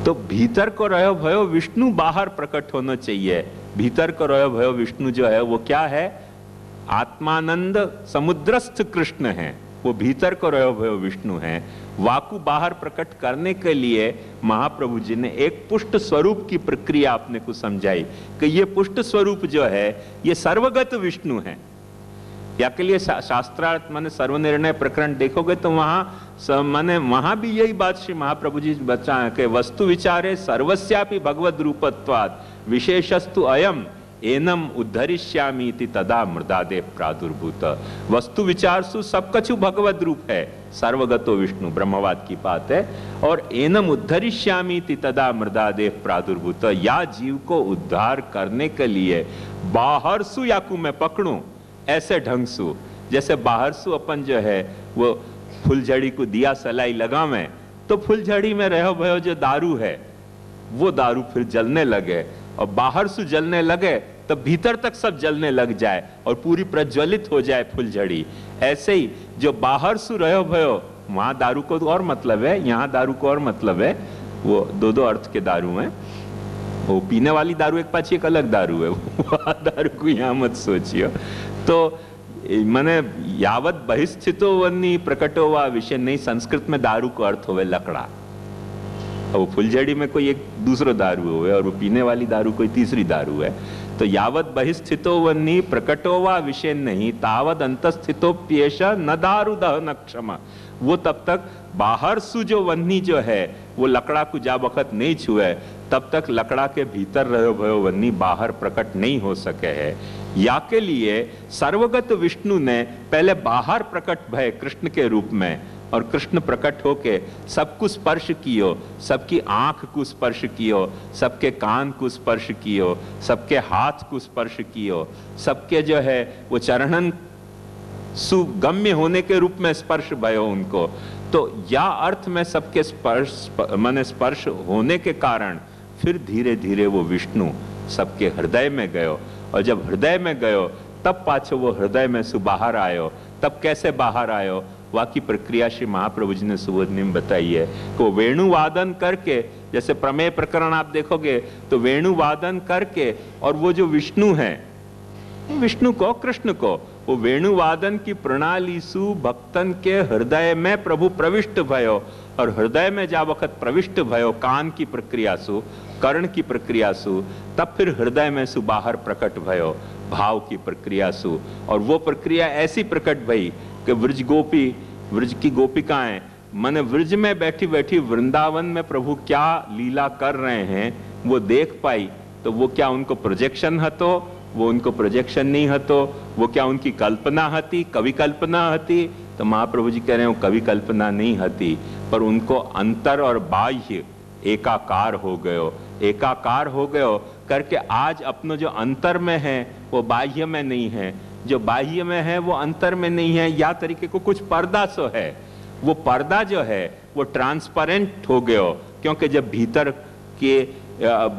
तो भीतर को रहो भयो विष्णु बाहर प्रकट होना चाहिए। भीतर को रहो भयो विष्णु जो है वो क्या है? आत्मानंद समुद्रस्थ कृष्ण है, वो भीतर को रहो भयो विष्णु है। वाकु बाहर प्रकट करने के लिए महाप्रभु जी ने एक पुष्ट स्वरूप की प्रक्रिया आपने को समझाई कि ये पुष्ट स्वरूप जो है ये सर्वगत विष्णु है। या के लिए शास्त्रार्थ माने सर्वनिर्णय प्रकरण देखोगे तो वहां भी यही बात श्री महाप्रभु जी बचा है कि वस्तु विचारे सर्वस्यापि भगवद रूपत्वाद विशेषस्तु अयम एनम उद्धरिष्यामि तदा मृदादेव प्रादुर्भूत। वस्तु विचार सु सब कछु भगवद रूप है, सर्वगतो विष्णु ब्रह्मवाद की बात है। और एनम उद्धरिष्यामि तदा मृदादेव प्रादुर्भूत, या जीव को उद्धार करने के लिए बाहर सु याकू मैं पकड़ूं ऐसे ढंग सु, जैसे बाहर सु अपन जो है वो फुलझड़ी को दिया सलाई लगावे तो फुलझड़ी में रहो भयो जो दारू है वो दारू फिर जलने लगे, और बाहर से जलने लगे तब भीतर तक सब जलने लग जाए और पूरी प्रज्वलित हो जाए फुलझड़ी। ऐसे ही जो बाहर से रहो भयो वहां दारू को और मतलब है, यहाँ दारू को और मतलब है। वो दो दो अर्थ के दारू हैं। वो पीने वाली दारू एक पाछी एक अलग दारू है, वो दारू को यहाँ मत सोचियो। तो मैंने यावत बहिस्थितो वन्नी प्रकटो वा विषय नहीं, संस्कृत में दारू को अर्थ होवे लकड़ा। वो फुलझड़ी में कोई एक दूसरो दारू हुए और वो पीने वाली दारू कोई तीसरी दारू है। तो यावत बहिस्थितो वन्नी प्रकटो वा विषय नहीं तावत अंतस्थितोप्येष न दारू दहन क्षमा। वो तब तक बाहर सु जो वन्नी जो है वो लकड़ा को जा वक्त नहीं छुए तब तक लकड़ा के भीतर रहो भयो वन्नी बाहर प्रकट नहीं हो सके है। या के लिए सर्वगत विष्णु ने पहले बाहर प्रकट भय कृष्ण के रूप में, और कृष्ण प्रकट होके सबको स्पर्श कियो, सबकी आंख को स्पर्श कियो, सबके कान को स्पर्श कियो, सबके हाथ को स्पर्श कियो, सबके जो है वो चरणन सुगम्य होने के रूप में स्पर्श भयो उनको। तो या अर्थ में सबके स्पर्श माने स्पर्श होने के कारण फिर धीरे धीरे वो विष्णु सबके हृदय में गयो, और जब हृदय में गयो तब पाछो वो हृदय में सु बाहर आयो। तब कैसे बाहर आयो वाकी प्रक्रिया श्री महाप्रभु जी ने सुबोधनी में बताई है कि वो वेणुवादन करके, जैसे प्रमेय प्रकरण आप देखोगे तो वेणुवादन करके, और वो जो विष्णु है विष्णु को कृष्ण को वो वेणुवादन की प्रणाली सु भक्तन के हृदय में प्रभु प्रविष्ट भयो, और हृदय में जा वक्त प्रविष्ट भयो कान की प्रक्रिया सु कर्ण की प्रक्रिया सु, तब फिर हृदय में सु बाहर प्रकट भयो भाव की प्रक्रिया सु। और वो प्रक्रिया ऐसी प्रकट भई कि व्रज गोपी व्रज की गोपिकाएं माने व्रज में बैठी बैठी वृंदावन में प्रभु क्या लीला कर रहे हैं वो देख पाई। तो वो क्या उनको प्रोजेक्शन हतो? वो उनको प्रोजेक्शन नहीं हतो। वो क्या उनकी कल्पना हती, कवि कल्पना हती? तो महाप्रभु जी कह रहे हैं कवि कल्पना नहीं हती, पर उनको अंतर और बाह्य एकाकार हो गयो, एकाकार हो गयो करके आज अपनो जो अंतर में है वो बाह्य में नहीं है, जो बाह्य में है वो अंतर में नहीं है। या तरीके को कुछ पर्दा सो है, वो पर्दा जो है वो ट्रांसपेरेंट हो गयो, क्योंकि जब भीतर के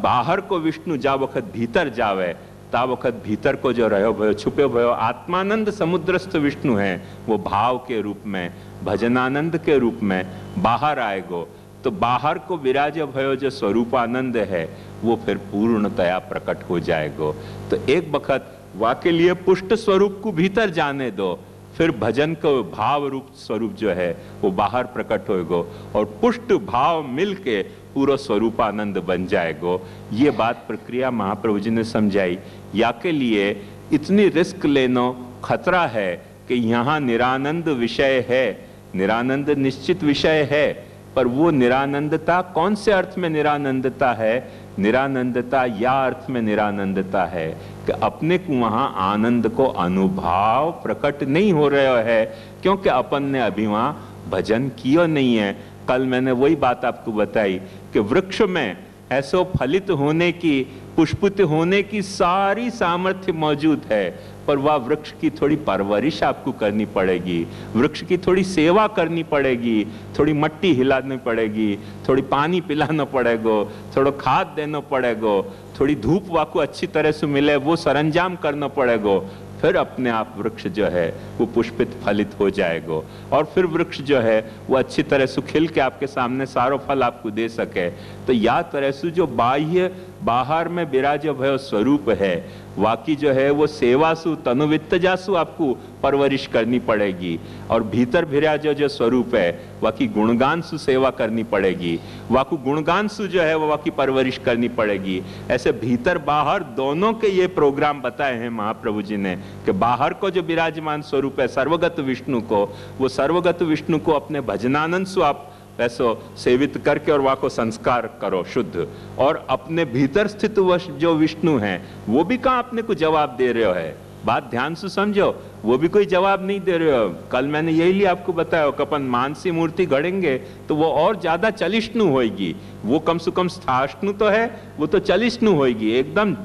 बाहर को विष्णु जा वक्त भीतर जावे ता वक्त भीतर को जो रहो भयो छुपे भयो आत्मानंद समुद्रस्थ विष्णु है वो भाव के रूप में भजनानंद के रूप में बाहर आएगो। तो बाहर को विराज भयो जो स्वरूपानंद है वो फिर पूर्णतया प्रकट हो जाएगो। तो एक वक्त वाके लिए पुष्ट स्वरूप को भीतर जाने दो, फिर भजन को भाव रूप स्वरूप जो है वो बाहर प्रकट होएगो, और पुष्ट भाव मिलके पूरा स्वरूपानंद बन जाएगो। ये बात प्रक्रिया महाप्रभु जी ने समझाई। या के लिए इतनी रिस्क लेना खतरा है कि यहाँ निरानंद विषय है, निरानंद निश्चित विषय है, पर वो निरानंदता कौन से अर्थ में निरानंदता है? निरानंदता या अर्थ में निरानंदता है कि अपने को वहां आनंद को अनुभव प्रकट नहीं हो रहा है, क्योंकि अपन ने अभी वहां भजन किया नहीं है। कल मैंने वही बात आपको बताई कि वृक्ष में ऐसो फलित होने की, पुष्पित होने की सारी सामर्थ्य मौजूद है, पर वह वृक्ष की थोड़ी परवरिश आपको करनी पड़ेगी, वृक्ष की थोड़ी सेवा करनी पड़ेगी, थोड़ी मट्टी हिलानी पड़ेगी, थोड़ी पानी पिलाना पड़ेगा, थोड़ा खाद देना पड़ेगा, थोड़ी धूप वाको अच्छी तरह से मिले वो सरंजाम करना पड़ेगा, फिर अपने आप वृक्ष जो है वो पुष्पित फलित हो जाएगा। और फिर वृक्ष जो है वो अच्छी तरह से खिल के आपके सामने सारो फल आपको दे सके। तो या तरह से जो बाह्य बाहर में विराज भय स्वरूप है, वाकी जो है वो सेवासु तनुवित्तजासु आपको परवरिश करनी पड़ेगी, और भीतर विराज जो स्वरूप है वाकी गुणगान सु सेवा करनी पड़ेगी, वाकु गुणगान सु जो है वो वाकी परवरिश करनी पड़ेगी। ऐसे भीतर बाहर दोनों के ये प्रोग्राम बताए हैं महाप्रभु जी ने कि बाहर को जो विराजमान स्वरूप है सर्वगत विष्णु को, वो सर्वगत विष्णु को अपने भजनानंद सु आप ऐसो सेवित करके और वाको संस्कार करो शुद्ध, और अपने भीतर स्थित जो विष्णु हैं वो भी कहाँ अपने को जवाब दे रहे हो है। बात ध्यान से समझो, वो भी कोई जवाब नहीं दे रहे हो। कल मैंने यही लिए आपको बताया कि अपन मानसी मूर्ति गढ़ेंगे तो वो और ज्यादा चलिष्णु होगी, वो कम से कम स्थाष्णु तो है, वो तो चलिष्णु होगी। एकदम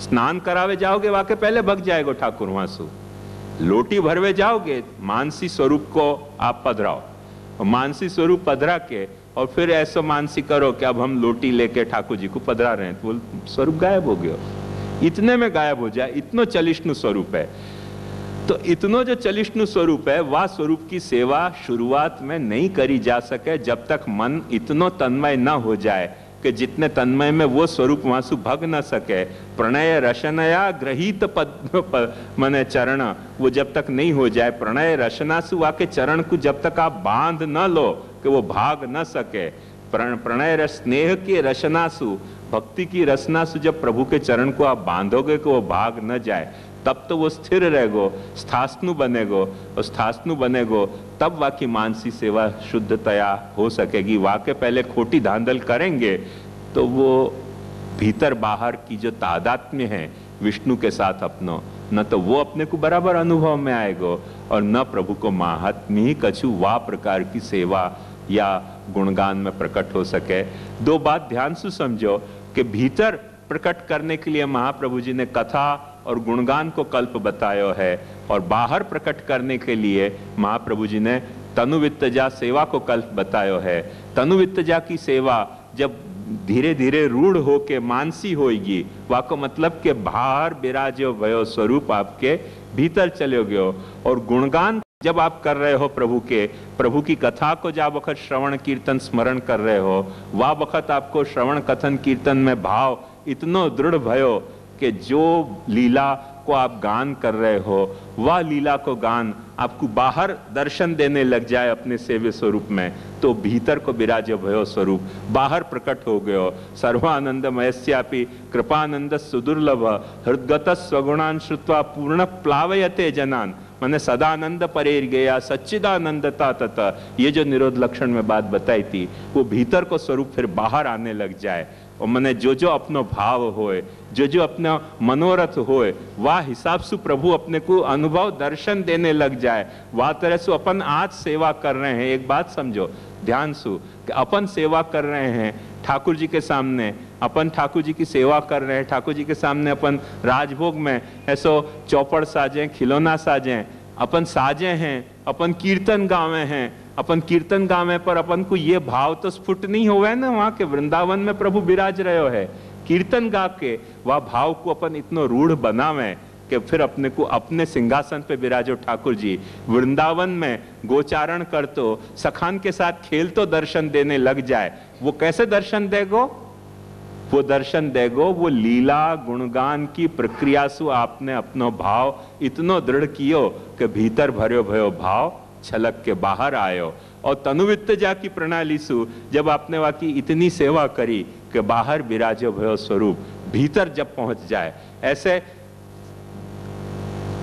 स्नान करावे जाओगे वाके पहले भग जाएगा ठाकुर वहां से, लोटी भरवे जाओगे मानसी स्वरूप को आप पधराओ, मानसी स्वरूप पधरा के और फिर ऐसा मानसी करो कि अब हम लोटी लेके ठाकुर जी को पधरा रहे हैं, तो वो स्वरूप गायब हो गया, इतने में गायब हो जाए। इतनो चलिष्णु स्वरूप है। तो इतनो जो चलिष्णु स्वरूप है वह स्वरूप की सेवा शुरुआत में नहीं करी जा सके जब तक मन इतनो तन्मय न हो जाए कि जितने तन्मय में वो स्वरूप वहां से भग न सके। प्रणय रशनया ग्रहित पद मने चरण, वो जब तक नहीं हो जाए, प्रणय रशना से वाके चरण को जब तक आप बांध न लो कि वो भाग न सके, प्रणय रस स्नेह के रसनासु, भक्ति की रसनासु जब प्रभु के चरण को आप बांधोगे कि वो भाग न जाए, तब तो वो स्थिर रहेगो, स्थास्नु बनेगो, और स्थास्नु बनेगो तब वाकी मानसी सेवा शुद्धतया हो सकेगी। वाके पहले खोटी धांधल करेंगे तो वो भीतर बाहर की जो तादात्म्य है विष्णु के साथ अपनो, न तो वो अपने को बराबर अनुभव में आएगो और न प्रभु को महात्म्य ही कछु वा प्रकार की सेवा या गुणगान में प्रकट हो सके। दो बात ध्यान से समझो कि भीतर प्रकट करने के लिए महाप्रभु जी ने कथा और गुणगान को कल्प बतायो है, और बाहर प्रकट करने के लिए महाप्रभु जी ने तनुवित्तजा सेवा को कल्प बतायो है। तनुवित्तजा की सेवा जब धीरे धीरे रूढ़ होके मानसी होगी, वाको मतलब के बाहर विराजो भयो स्वरूप आपके भीतर चले गयो। और गुणगान जब आप कर रहे हो प्रभु के, प्रभु की कथा को जब वक्त श्रवण कीर्तन स्मरण कर रहे हो, वह वक्त आपको श्रवण कथन कीर्तन में भाव इतनो दृढ़ भयो कि जो लीला को आप गान कर रहे हो वह लीला को गान आपको बाहर दर्शन देने लग जाए अपने सेव्य स्वरूप में, तो भीतर को विराजो भयो स्वरूप बाहर प्रकट हो गयो। सर्वानंदमयस्यापि कृपानंद सुदुर्लभ हृदगत स्वगुणान श्रुत्वा पूर्ण प्लावयते जनान, मैंने सदानंद परेर गया सच्चिदानंदता तथा, ये जो निरोध लक्षण में बात बताई थी वो भीतर को स्वरूप फिर बाहर आने लग जाए। और मैंने जो जो अपनो भाव होए, जो जो अपना मनोरथ होए, वह हिसाब से प्रभु अपने को अनुभव दर्शन देने लग जाए। वह तरह से अपन आज सेवा कर रहे हैं, एक बात समझो ध्यान से कि अपन सेवा कर रहे हैं ठाकुर जी के सामने, अपन ठाकुर जी की सेवा कर रहे हैं, ठाकुर जी के सामने अपन राजभोग में ऐसो चौपड़ साजें, खिलौना साजें, अपन साजे हैं, अपन कीर्तन गावे हैं, अपन कीर्तन गावे पर अपन को ये भाव तो स्फुट नहीं हुआ है ना वहां के वृंदावन में प्रभु विराज रहे है। कीर्तन गा के वह भाव को अपन इतनो रूढ़ बनावे कि फिर अपने को अपने सिंहासन पे विराजो ठाकुर जी, वृंदावन में गोचारण कर तो सखान के साथ खेल तो दर्शन देने लग जाए। वो कैसे दर्शन देगो? वो दर्शन देगो वो लीला गुणगान की प्रक्रिया से आपने अपनो भाव इतनो दृढ़ कियो कि भीतर भर्यो भयो भाव छलक के बाहर आयो। और तनुवित्तजा की प्रणाली सु जब आपने वाकी इतनी सेवा करी कि बाहर विराजो भयो स्वरूप भीतर जब पहुंच जाए, ऐसे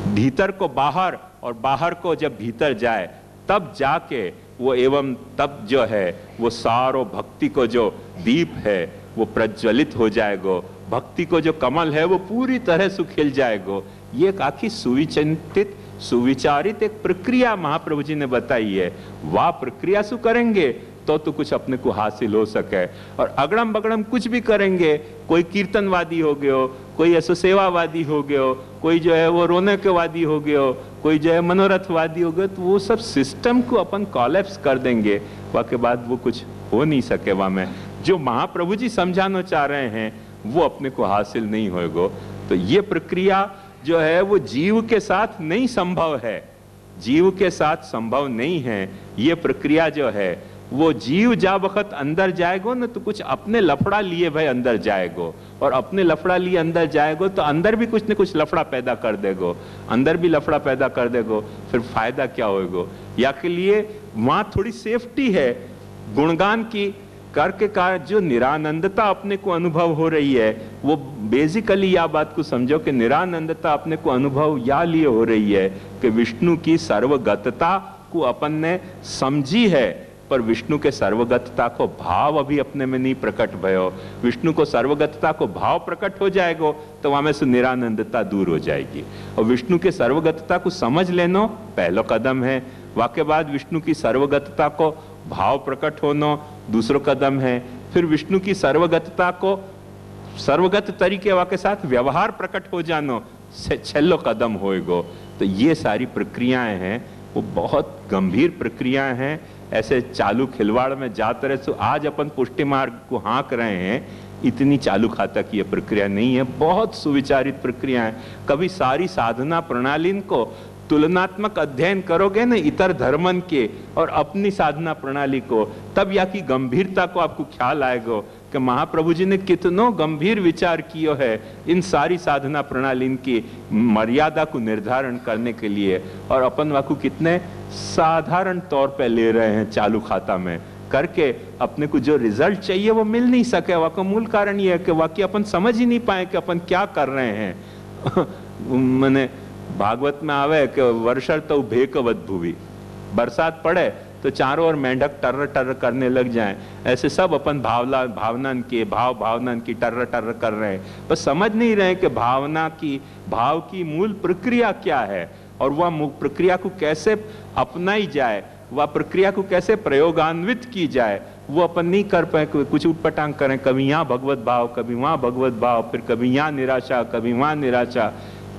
भीतर को बाहर और बाहर को जब भीतर जाए तब जाके वो एवं तब जो है वो सारो भक्ति को जो दीप है वो प्रज्वलित हो जाएगो, भक्ति को जो कमल है वो पूरी तरह से खिल जाएगो। ये एक आखी सुविचिंतित सुविचारित एक प्रक्रिया महाप्रभु जी ने बताई है। वाह प्रक्रिया सु करेंगे तो कुछ अपने को हासिल हो सके। और अगड़म बगड़म कुछ भी करेंगे, कोई कीर्तनवादी हो गयो, कोई ऐसो सेवावादी हो गयो, कोई जो है वो रोने के वादी हो गयो, कोई जो है मनोरथवादी हो गयो, तो वो सब सिस्टम को अपन कॉलेप्स कर देंगे। वहाँ के बाद वो कुछ हो नहीं सके। वहाँ में जो महाप्रभु जी समझाना चाह रहे हैं वो अपने को हासिल नहीं होएगो। तो ये प्रक्रिया जो है वो जीव के साथ नहीं संभव है, जीव के साथ संभव नहीं है। ये प्रक्रिया जो है वो जीव जा वक्त अंदर जाएगो ना, तो कुछ अपने लफड़ा लिए भाई अंदर जाएगो, और अपने लफड़ा लिए अंदर जाएगो तो अंदर भी कुछ न कुछ लफड़ा पैदा कर देगो, अंदर भी लफड़ा पैदा कर देगो, फिर फायदा क्या होएगो। या के लिए वहां थोड़ी सेफ्टी है गुणगान की करके कार जो निरानंदता अपने को अनुभव हो रही है, वो बेसिकली या बात को समझो कि निरानंदता अपने को अनुभव या लिए हो रही है कि विष्णु की सर्वगतता को अपन ने समझी है, पर विष्णु के सर्वगतता को भाव अभी अपने में नहीं प्रकट भयो। विष्णु को सर्वगतता को भाव प्रकट हो जाएगो तो वहां में से निरानंदता दूर हो जाएगी। और विष्णु के सर्वगतता को समझ लेनो पहलो कदम है। वाके बाद विष्णु की सर्वगतता को भाव प्रकट होनो दूसरो कदम है। फिर विष्णु की सर्वगतता को सर्वगत तरीके वाके साथ व्यवहार प्रकट हो जानो छेल्लो कदम होएगो। तो ये सारी प्रक्रियाएं हैं, वो बहुत गंभीर प्रक्रियाएं हैं। ऐसे चालू खिलवाड़ में जाते रहे तो आज अपन पुष्टि मार्ग को हाँक रहे हैं, इतनी चालू खाता की ये प्रक्रिया नहीं है, बहुत सुविचारित प्रक्रिया है। कभी सारी साधना प्रणाली को तुलनात्मक अध्ययन करोगे ना इतर धर्मन के और अपनी साधना प्रणाली को, तब या की गंभीरता को आपको ख्याल आएगा कि महाप्रभु जी ने कितनो गंभीर विचार किया है इन सारी साधना प्रणाली की मर्यादा को निर्धारण करने के लिए, और अपन वाकू कितने साधारण तौर पे ले रहे हैं चालू खाता में करके अपने को जो रिजल्ट चाहिए वो मिल नहीं सके। वाका मूल कारण ये है कि वाकई अपन समझ ही नहीं पाए कि अपन क्या कर रहे हैं। मैंने भागवत में आवे कि वर्षा तो भेकवत भूवि, बरसात पड़े तो चारों ओर मेंढक टर्र टर्र करने लग जाएं, ऐसे सब अपन भावना की टर्र टर्र कर रहे हैं, पर समझ नहीं रहे कि भाव की मूल प्रक्रिया क्या है और वह प्रक्रिया को कैसे अपनाई जाए, वह प्रक्रिया को कैसे प्रयोगान्वित की जाए, वो अपन नहीं कर पाए। कुछ उटपटांग करें, कभी यहाँ भगवत भाव, कभी वहाँ भगवत भाव, फिर कभी यहाँ निराशा, कभी वहाँ निराशा,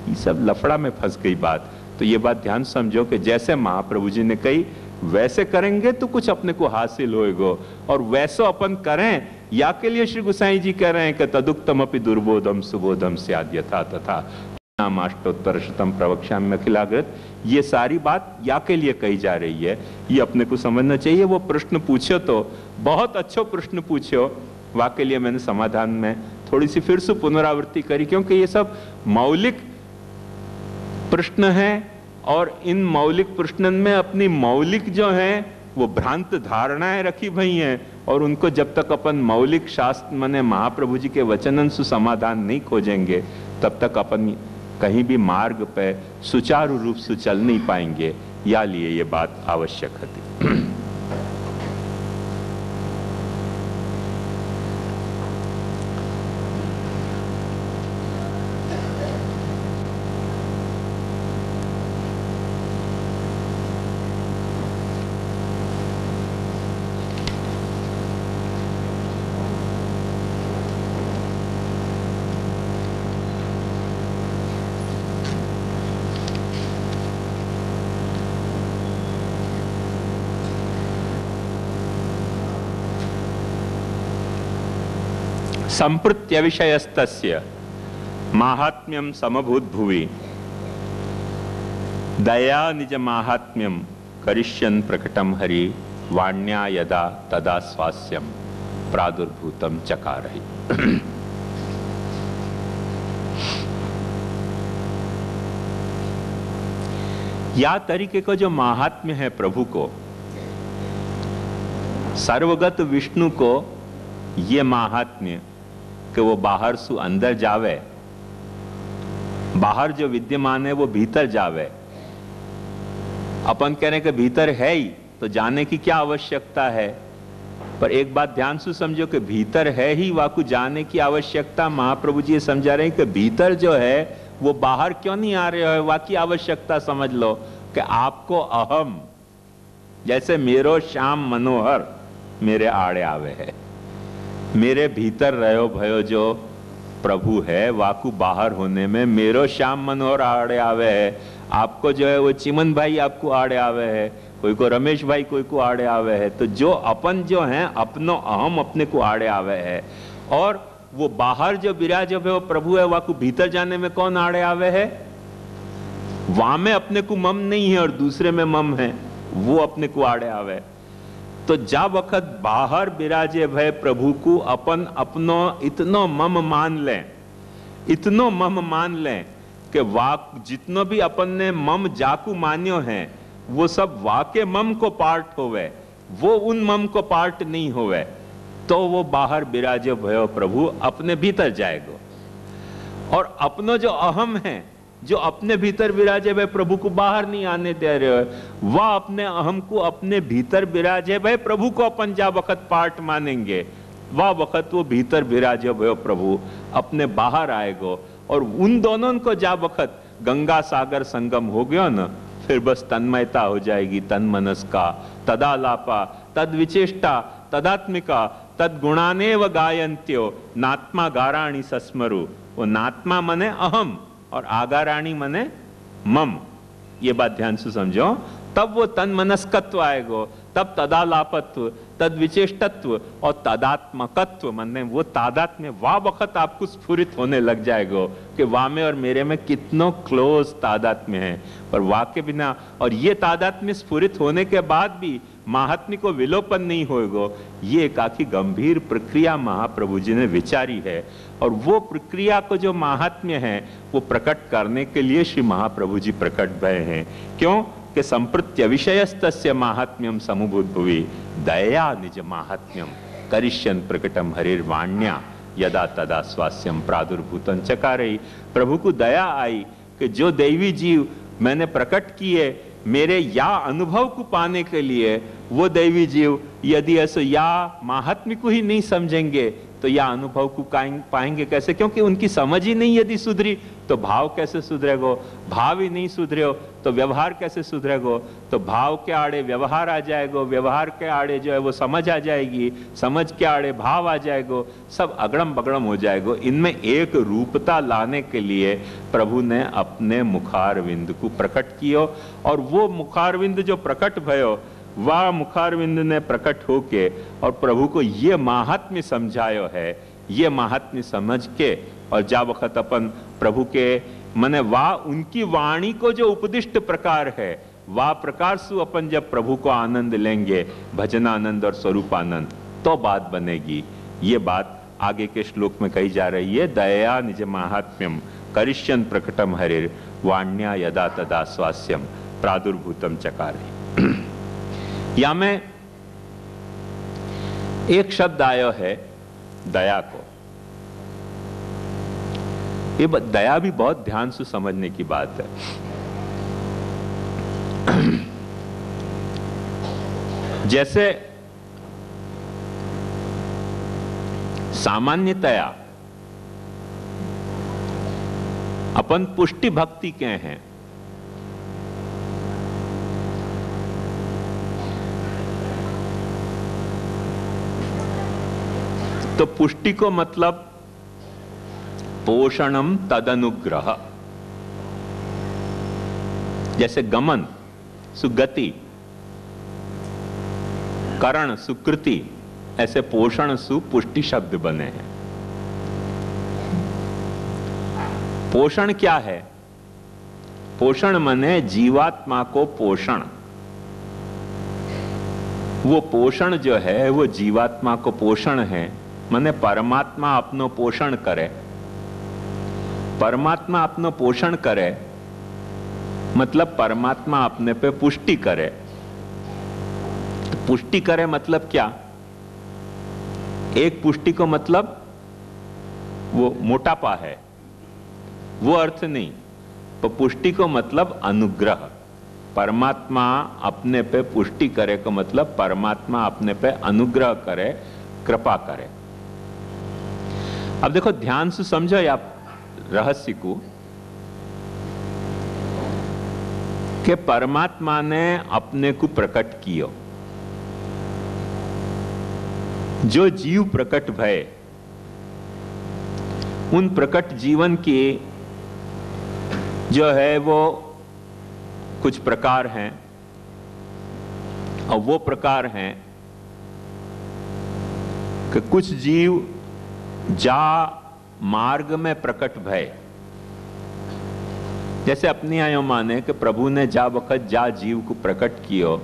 ये सब लफड़ा में फंस गई बात। तो ये बात ध्यान समझो कि जैसे महाप्रभु जी ने कही वैसे करेंगे तो कुछ अपने को हासिल होएगो, और वैसो अपन करें या के लिए श्री गोसाई जी कह रहे हैं कि तदुक्तम अपि दुर्बोधम सुबोधम स्याद् यथा तथा नामाष्टोत्तर शतम प्रवक्ष्यामि अखिलाग्रत। ये सारी बात या के लिए कही जा रही है, ये अपने को समझना चाहिए। वो प्रश्न पूछो तो बहुत अच्छो प्रश्न पूछो, वाके लिए मैंने समाधान में थोड़ी सी फिर से पुनरावृत्ति करी, क्योंकि ये सब मौलिक प्रश्न हैं और इन मौलिक प्रश्नन में अपनी मौलिक जो है वो भ्रांत धारणाएं रखी भई हैं, और उनको जब तक अपन मौलिक शास्त्र माने महाप्रभु जी के वचनन से समाधान नहीं खोजेंगे तब तक अपन कहीं भी मार्ग पे सुचारू रूप से चल नहीं पाएंगे। या लिए ये बात आवश्यक है। संप्रत्य विषयस्तस्य माहात्म्यम समभूत भुवि दया निज माहात्म्यम करिष्यन् प्रकटम हरि वाण्या यदा तदा स्वास्यम प्रादुर्भूतम चकारहि। या तरीके को जो माहात्म्य है प्रभु को, सर्वगत विष्णु को ये माहात्म्य कि वो बाहर से अंदर जावे, बाहर जो विद्यमान है वो भीतर जावे। अपन कह रहे हैं कि भीतर है ही तो जाने की क्या आवश्यकता है, पर एक बात ध्यान से समझो कि भीतर है ही, वाकु जाने की आवश्यकता। महाप्रभु जी ये समझा रहे हैं कि भीतर जो है वो बाहर क्यों नहीं आ रहे हो, वाकी आवश्यकता समझ लो कि आपको अहम, जैसे मेरो श्याम मनोहर मेरे आड़े आवे है, मेरे भीतर रहो भयो जो प्रभु है, वाकु बाहर होने में मेरो श्याम मनोहर आड़े आवे है। आपको जो है वो चिमन भाई आपको आड़े आवे है, कोई को रमेश भाई कोई को आड़े आवे है। तो जो अपन जो है अपनो अहम अपने को आड़े आवे है, और वो बाहर जो विराज है वो प्रभु है, वाकु भीतर जाने में कौन आड़े आवे है? वहां में अपने को मम नहीं है और दूसरे में मम है, वो अपने को आड़े आवे। तो जा वक्त बाहर विराजे भय प्रभु को अपन अपनो इतनो मम मान लें, इतनो मम मान लें कि वाक जितनो भी अपन ने मम जाकू मान्यो है वो सब वाके मम को पार्ट होवे, वो उन मम को पार्ट नहीं होवे, तो वो बाहर विराजे भयो प्रभु अपने भीतर जाएगो। और अपनो जो अहम है, जो अपने भीतर विराजे भय प्रभु को बाहर नहीं आने दे रहे हो, वह अपने अहम को अपने भीतर विराजे भय प्रभु को अपन जा वक्त पार्ट मानेंगे, वह वक्त वो भीतर विराजे भय प्रभु अपने बाहर आएगो। और उन दोनों को जा वक्त गंगा सागर संगम हो गया ना, फिर बस तन्मयता हो जाएगी, तन मनस का, तदालापा, तद विचेष्टा, तदात्मिका, तद गुणानेव गायन्त्यो, नात्मा गाराणी सस्मरु। वो नात्मा मने अहम और आगाराणी मने मम, ये बात ध्यान से समझो। तब वो तन मनस्कत्व आएगो, तब तदालापत्व, तद विचेष्टत्व और तदात्मकत्व मने वो तादात्म्य वाह वक्त आपको स्फुरित होने लग जाएगो कि वाह में और मेरे में कितनो क्लोज तादात्म्य है। पर वाह के बिना, और ये तादात्म्य स्फुरित होने के बाद भी महात्म्य को विलोपन नहीं होएगो, ये काफी गंभीर प्रक्रिया महाप्रभु जी ने विचारी है। और वो प्रक्रिया को जो महात्म्य है वो प्रकट करने के लिए श्री महाप्रभु जी प्रकट भय हैं। क्यों कि संप्रत्य विषयस्तस्य महात्म्यम समुभूत भुवि दया निज महात्म्यम करिष्यन प्रकटम हरिर्वाण्या यदा तदा स्वास्यम प्रादुर्भूतं चकारे। प्रभु को दया आई कि जो दैवी जीव मैंने प्रकट किए मेरे या अनुभव को पाने के लिए, वो दैवी जीव यदि ऐसे या महात्म्य को ही नहीं समझेंगे तो या अनुभव को पाएंगे कैसे? क्योंकि उनकी समझ ही नहीं यदि सुधरी तो भाव कैसे सुधरेगो, भाव ही नहीं सुधरे तो व्यवहार कैसे सुधरेगो? तो भाव के आड़े व्यवहार आ जाएगो, व्यवहार के आड़े जो है वो समझ आ जाएगी, समझ के आड़े भाव आ जाएगो, सब अगड़म बगड़म हो जाएगो। इनमें एक रूपता लाने के लिए प्रभु ने अपने मुखारविंद को प्रकट कियो, और वो मुखारविंद जो प्रकट भयो वह मुखारविंद ने प्रकट होके और प्रभु को ये महात्म्य समझायो है। ये महात्म्य समझ के और जा वक्त अपन प्रभु के मने वाह उनकी वाणी को जो उपदिष्ट प्रकार है, वाह प्रकार से अपन जब प्रभु को आनंद लेंगे, भजनानंद और स्वरूपानंद, तो बात बनेगी। ये बात आगे के श्लोक में कही जा रही है, दया निज महात्म्यम करिष्यन प्रकटम हरिर वाण्या यदा तदा स्वास्यम प्रादुर्भूतम चकारे। या में एक शब्द आयो है दया को। ये दया भी बहुत ध्यान से समझने की बात है। जैसे सामान्यतया अपन पुष्टि भक्ति के हैं, तो पुष्टि को मतलब पोषणम तदनुग्रह। जैसे गमन सुगति, करण सुकृति, ऐसे पोषण सु पुष्टि शब्द बने हैं। पोषण क्या है? पोषण माने जीवात्मा को पोषण। वो पोषण जो है वो जीवात्मा को पोषण है, माने परमात्मा अपनो पोषण करे। परमात्मा अपनो पोषण करे मतलब परमात्मा अपने पे पुष्टि करे। तो पुष्टि करे मतलब क्या? एक पुष्टि को मतलब वो मोटापा है, वो अर्थ नहीं। तो पुष्टि को मतलब अनुग्रह। परमात्मा अपने पे पुष्टि करे का मतलब परमात्मा अपने पे अनुग्रह करे, कृपा करे। अब देखो ध्यान से समझो या रहस्य को कि परमात्मा ने अपने को प्रकट कियो, जो जीव प्रकट भय, उन प्रकट जीवन की जो है वो कुछ प्रकार हैं, और वो प्रकार हैं कि कुछ जीव जा मार्ग में प्रकट भय, जैसे अपनी आयो माने कि प्रभु ने जा वक़्त जा जीव को प्रकट कियो,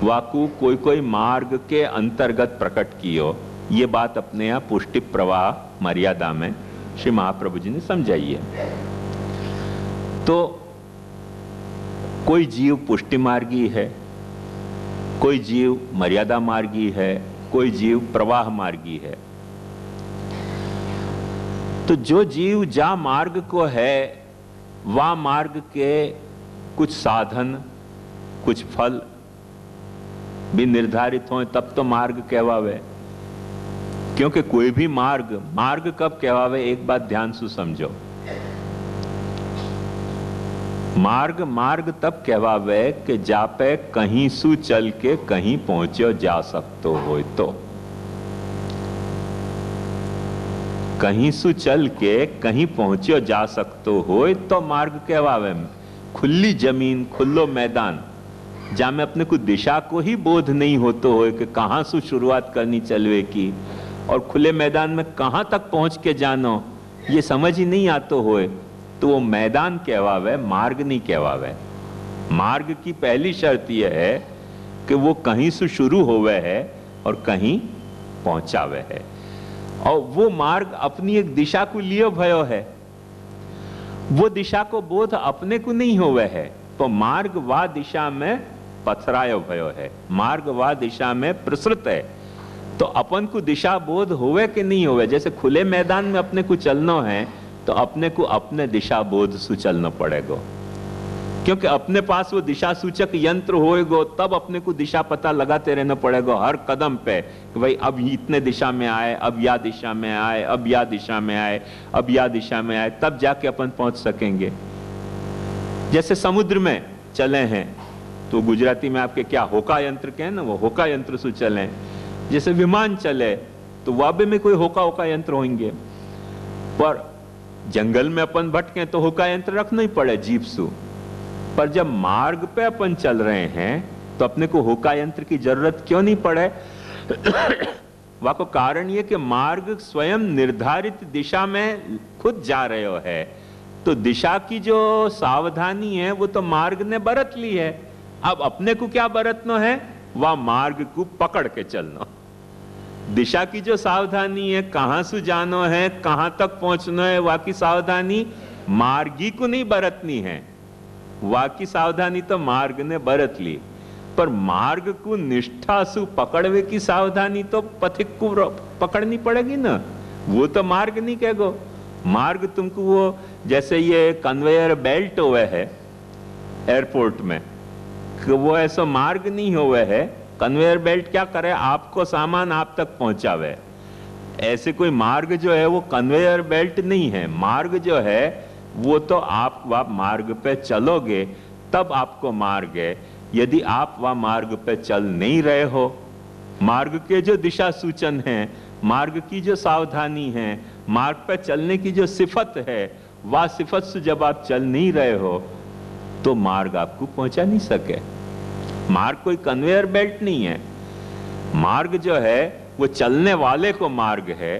वाकु कोई कोई मार्ग के अंतर्गत प्रकट कियो। ये बात अपने यहाँ पुष्टि प्रवाह मर्यादा में श्री महाप्रभु जी ने समझाई है। तो कोई जीव पुष्टि मार्गी है, कोई जीव मर्यादा मार्गी है, कोई जीव प्रवाह मार्गी है। तो जो जीव जा मार्ग को है, वह मार्ग के कुछ साधन, कुछ फल भी निर्धारित हों तब तो मार्ग कहवावे। क्योंकि कोई भी मार्ग कब कहवावे, एक बात ध्यान से समझो। मार्ग तब कहवावे कि जा पे कहीं सु चल के कहीं पहुंचो जा सकतो हो। तो कहीं सु चल के कहीं पहुंचो जा सकतो हो तो मार्ग कहवावे। खुली जमीन, खुल्लो मैदान, जहां में अपने को दिशा को ही बोध नहीं होतो हो कि कहां से शुरुआत करनी चलवे की, और खुले मैदान में कहां तक पहुंच के जानो ये समझ ही नहीं आतो होए, तो वो मैदान कहवावे, मार्ग नहीं कहवावे। मार्ग की पहली शर्त यह है कि वो कहीं से शुरू होवे है और कहीं पहुंचावे है, और वो मार्ग अपनी एक दिशा को लियो भयो है। वो दिशा को बोध अपने को नहीं होवे है, तो मार्ग वा दिशा में पथरायो भयो है, मार्ग वा दिशा में प्रसृत है। तो अपन को दिशा बोध होवे कि नहीं होवे, जैसे खुले मैदान में अपने को चलना है तो अपने को अपने दिशा बोध से चलना पड़ेगा, क्योंकि अपने पास वो दिशा सूचक यंत्र होएगा, तब अपने को दिशा पता लगाते रहना पड़ेगा हर कदम पे कि भाई अब इतने दिशा में आए, अब या दिशा में आए, अब या दिशा में आए, अब या दिशा में आए, तब जाके अपन पहुंच सकेंगे। जैसे समुद्र में चले हैं तो गुजराती में आपके क्या होका यंत्र के हैं ना, वो होका यंत्र से चले। जैसे विमान चले तो वाबे में कोई होका यंत्र होंगे, पर जंगल में अपन भटके तो होका यंत्र रखना ही पड़े जीप सु। पर जब मार्ग पे अपन चल रहे हैं तो अपने को होका यंत्र की जरूरत क्यों नहीं पड़े? वह को कारण ये कि मार्ग स्वयं निर्धारित दिशा में खुद जा रहे हो है, तो दिशा की जो सावधानी है वो तो मार्ग ने बरत ली है। अब अपने को क्या बरतना है? वह मार्ग को पकड़ के चलना। दिशा की जो सावधानी है, कहां से जानो है, कहां तक पहुंचना है, वह की सावधानी मार्गी को नहीं बरतनी है। वह की सावधानी तो मार्ग ने बरत ली, पर मार्ग को निष्ठा से पकड़वे की सावधानी तो पथिक को पकड़नी पड़ेगी ना। वो तो मार्ग नहीं कहेगो। मार्ग तुमको वो जैसे ये कन्वेयर बेल्ट हुए है एयरपोर्ट में, कि वो ऐसा मार्ग नहीं हुए है। कन्वेयर बेल्ट क्या करे? आपको सामान आप तक पहुंचावे। ऐसे कोई मार्ग जो है वो कन्वेयर बेल्ट नहीं है। मार्ग जो है वो तो आप वह मार्ग पे चलोगे तब आपको मार्ग है। यदि आप वह मार्ग पे चल नहीं रहे हो, मार्ग के जो दिशा सूचन है, मार्ग की जो सावधानी है, मार्ग पे चलने की जो सिफत है, वह सिफत से जब आप चल नहीं रहे हो तो मार्ग आपको पहुंचा नहीं सके। मार्ग कोई कन्वेयर बेल्ट नहीं है। मार्ग जो है वो चलने वाले को मार्ग है,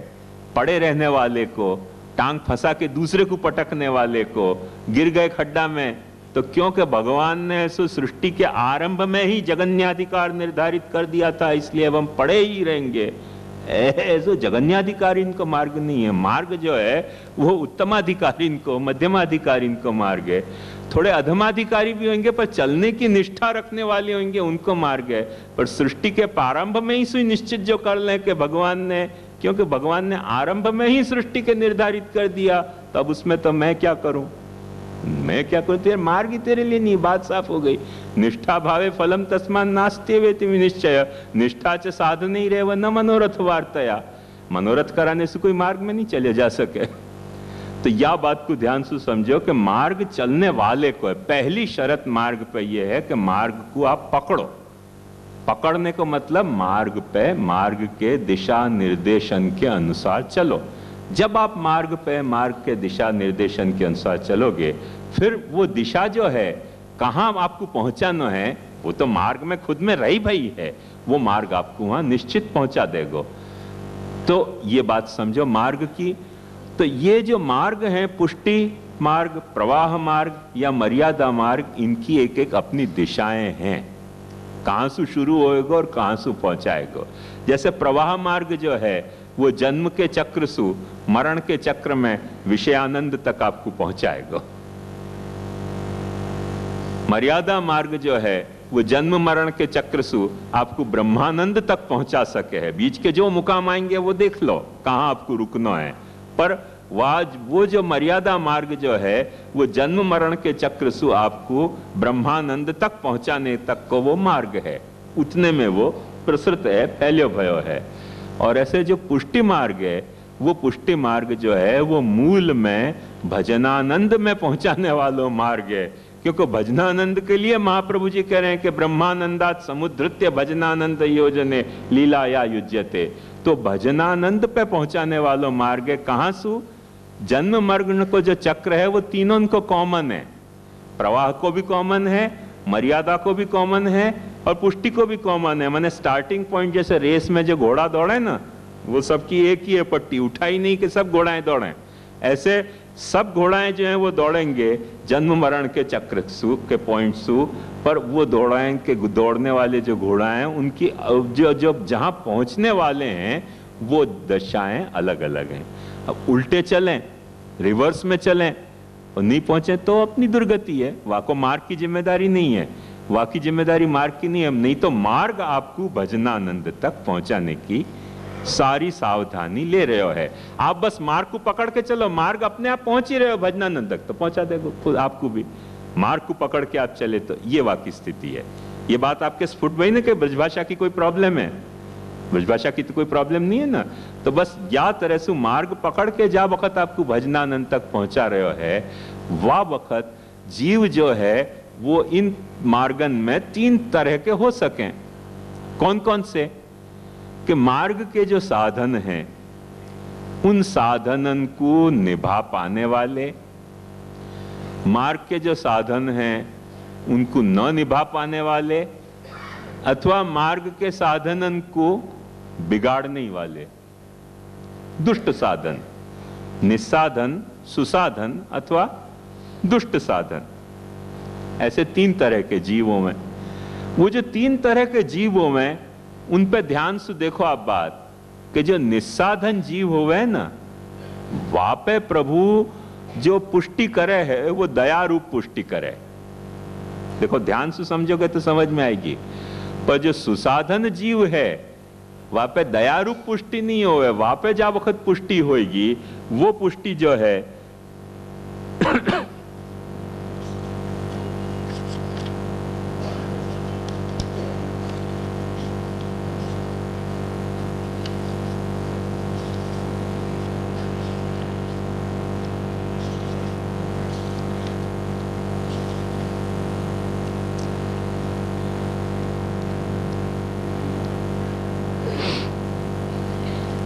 पड़े रहने वाले को, टांग फंसा के दूसरे को पटकने वाले को, गिर गए खड्डा में तो क्योंकि भगवान ने सो सृष्टि के आरंभ में ही जगन्याधिकार निर्धारित कर दिया था, इसलिए अब हम पड़े ही रहेंगे। ऐसो जगन्याधिकारी को मार्ग नहीं है। मार्ग जो है वो उत्तमाधिकारी को, मध्यमाधिकारी को मार्ग है। थोड़े अधमाधिकारी भी होंगे पर चलने की निष्ठा रखने वाले होंगे, उनको मार्ग है। पर सृष्टि के प्रारंभ में ही सुई निश्चित जो कर लें कि भगवान ने, क्योंकि भगवान ने आरंभ में ही सृष्टि के निर्धारित कर दिया, तब उसमें तो मैं क्या करूं? मैं क्या करूं, तेरे मार्ग ही तेरे लिए नहीं, बात साफ हो गई। निष्ठा भावे फलम तस्मान नास्ते वेति विनिश्चय, निष्ठा च साधन ही रहे, वह न मनोरथ वार्तया, मनोरथ कराने से कोई मार्ग में नहीं चले जा सके। तो यह बात को ध्यान से समझो कि मार्ग चलने वाले को है, पहली शर्त मार्ग पे यह है कि मार्ग को आप पकड़ो। पकड़ने को मतलब मार्ग पे, मार्ग के दिशा निर्देशन के अनुसार चलो। जब आप मार्ग पे, मार्ग के दिशा निर्देशन के अनुसार चलोगे, फिर वो दिशा जो है, कहां आपको पहुंचाना है, वो तो मार्ग में खुद में रही भई है, वो मार्ग आपको वहां निश्चित पहुंचा देगा। तो ये बात समझो मार्ग की। तो ये जो मार्ग है, पुष्टि मार्ग, प्रवाह मार्ग या मर्यादा मार्ग, इनकी एक एक अपनी दिशाएं हैं, कहां से शुरू होएगा और कहां से पहुंचाएगा। जैसे प्रवाह मार्ग जो है वो जन्म के चक्र से मरण के चक्र में विषयानंद तक आपको पहुंचाएगा। मर्यादा मार्ग जो है वो जन्म मरण के चक्र से आपको ब्रह्मानंद तक पहुंचा सके है। बीच के जो मुकाम आएंगे वो देख लो कहां आपको रुकना है, पर वो जो मर्यादा मार्ग जो है वो जन्म मरण के चक्र से आपको ब्रह्मानंद तक पहुंचाने तक को वो मार्ग है, उतने में वो प्रसृत है, फैल्यो भयो है। और ऐसे जो पुष्टि मार्ग है, वो पुष्टि मार्ग जो है वो मूल में भजनानंद में पहुंचाने वाला मार्ग है। क्योंकि भजनानंद के लिए महाप्रभु जी कह रहे हैं कि ब्रह्मानंदात समुद्रत्य भजनानंद योजने लीला या युज्यते। तो भजनानंद पे पहुंचाने वाला मार्ग है। कहां से? जन्म मरण को जो चक्र है वो तीनों को कॉमन है, प्रवाह को भी कॉमन है, मर्यादा को भी कॉमन है और पुष्टि को भी कॉमन है। माने स्टार्टिंग पॉइंट जैसे रेस में जो घोड़ा दौड़े ना, वो सबकी एक ही है पट्टी, उठाई नहीं कि सब घोड़ाएं दौड़े। ऐसे सब घोड़ाएं जो हैं वो दौड़ेंगे जन्म मरण के चक्र के पॉइंट सु, पर वो दौड़ाएंगे, दौड़ने वाले जो घोड़ा हैं उनकी जो जहां पहुंचने वाले हैं वो दशाएं अलग अलग हैं। अब उल्टे चलें, रिवर्स में चलें और नहीं पहुंचे तो अपनी दुर्गति है, वहां को मार्ग की जिम्मेदारी नहीं है, वहां की जिम्मेदारी मार्ग की नहीं है। नहीं तो मार्ग आपको भजनानंद तक पहुंचाने की सारी सावधानी ले रहे हो है। आप बस मार्ग को पकड़ के चलो, मार्ग अपने आप पहुंच ही रहे हो भजनानंद तक, तो पहुंचा देगा खुद आपको भी। मार्ग को पकड़ के आप चले तो ये वाकई स्थिति है। ये बात आपके स्फुट भई ना कि ब्रजभाषा की कोई प्रॉब्लम है? ब्रजभाषा की तो कोई प्रॉब्लम नहीं है ना। तो बस या तरह से मार्ग पकड़ के जा वक्त आपको भजनानंद तक पहुंचा रहे हो है, वह वक्त जीव जो है वो इन मार्गन में तीन तरह के हो सकें। कौन कौन से? कि मार्ग के जो साधन हैं उन साधनन को निभा पाने वाले, मार्ग के जो साधन हैं उनको न निभा पाने वाले, अथवा मार्ग के साधनन को बिगाड़ने वाले, दुष्ट साधन, निस्साधन, सुसाधन अथवा दुष्ट साधन। ऐसे तीन तरह के जीवों में, वो जो तीन तरह के जीवों में, उन पे ध्यान से देखो आप बात कि जो निस्साधन जीव होवे ना, वहां पे प्रभु जो पुष्टि करे है वो दया रूप पुष्टि करे। देखो ध्यान से समझोगे तो समझ में आएगी। पर जो सुसाधन जीव है वहां पे दया रूप पुष्टि नहीं होवे, वहां पे जा वक्त पुष्टि होगी, वो पुष्टि जो है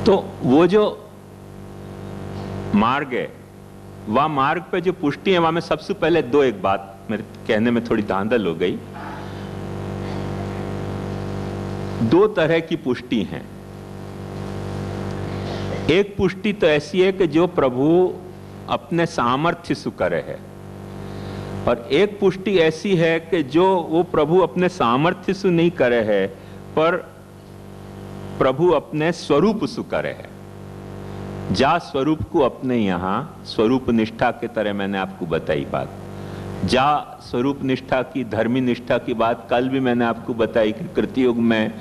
तो वो जो मार्ग है, वह मार्ग पे जो पुष्टि है, वहां में सबसे पहले दो, एक बात मेरे कहने में थोड़ी धांधल हो गई। दो तरह की पुष्टि है। एक पुष्टि तो ऐसी है कि जो प्रभु अपने सामर्थ्य से करे है, और एक पुष्टि ऐसी है कि जो वो प्रभु अपने सामर्थ्य से नहीं करे है, पर प्रभु अपने स्वरूप से करे है। जा स्वरूप को अपने यहां स्वरूप निष्ठा के तरह मैंने आपको बताई बात। जा स्वरूप निष्ठा की, धर्मी निष्ठा की बात कल भी मैंने आपको बताई कि कृतयुग में,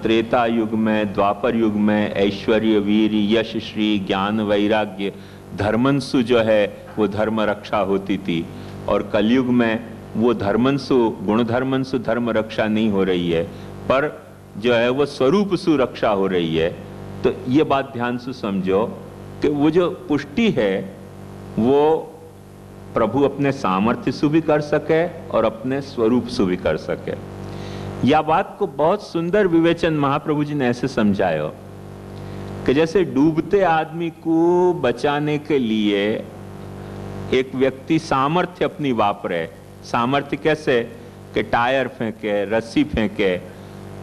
त्रेता युग में, द्वापर युग में ऐश्वर्य, वीर, यश, श्री, ज्ञान, वैराग्य, धर्मंसु जो है वो धर्म रक्षा होती थी, और कलयुग में वो धर्मंसु गुण धर्मंसु धर्म रक्षा नहीं हो रही है, पर जो है वो स्वरूप सु रक्षा हो रही है। तो ये बात ध्यान से समझो कि वो जो पुष्टि है वो प्रभु अपने सामर्थ्य से भी कर सके और अपने स्वरूप से भी कर सके। यह बात को बहुत सुंदर विवेचन महाप्रभु जी ने ऐसे समझाया कि जैसे डूबते आदमी को बचाने के लिए एक व्यक्ति सामर्थ्य अपनी वापरे। सामर्थ्य कैसे कि टायर फेंके, रस्सी फेंके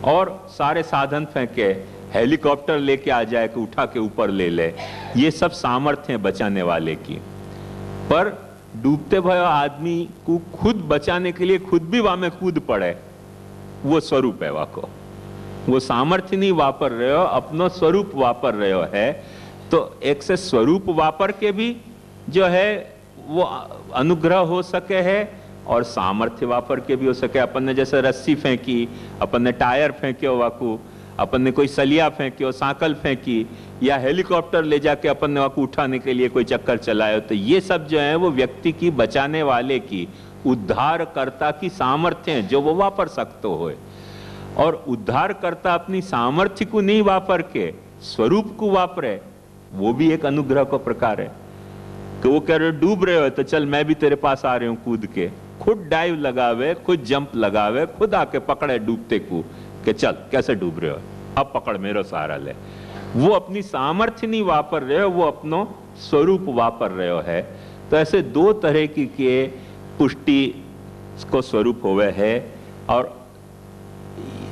और सारे साधन फेंके, हेलीकॉप्टर लेके आ जाए कि उठा के ऊपर ले ले, ये सब सामर्थ्य है बचाने वाले की। पर डूबते भय आदमी को खुद बचाने के लिए खुद भी वहां में कूद पड़े, वो स्वरूप है वाको। वो सामर्थ्य नहीं वापर रहे हो, अपनो स्वरूप वापर रहे हो है। तो एक से स्वरूप वापर के भी जो है वो अनुग्रह हो सके है और सामर्थ्य वापर के भी हो सके। अपन ने जैसे रस्सी फेंकी, अपन ने टायर फेंके हो वाकू, अपन ने कोई सलिया फेंकी हो, सांकल फेंकी, या हेलीकॉप्टर ले जाके अपन ने वाकू उठाने के लिए कोई चक्कर चलाए, तो ये सब जो है वो व्यक्ति की बचाने वाले की, उद्धारकर्ता की सामर्थ्य है जो वो वापर सकते हो। और उद्धारकर्ता अपनी सामर्थ्य को नहीं वापर के स्वरूप को वापरे, वो भी एक अनुग्रह का प्रकार है। कि वो कह रहे डूब रहे हो तो चल मैं भी तेरे पास आ रही हूं कूद के, खुद डाइव लगावे, खुद जंप लगावे, खुद आके पकड़े डूबते को कि चल कैसे डूब रहे हो, अब पकड़ मेरा सहारा ले। वो अपनी सामर्थ्य नहीं वापर रहे हो, वो अपनो स्वरूप वापर रहे हो है। तो ऐसे दो तरह की के पुष्टि को स्वरूप होवे है। और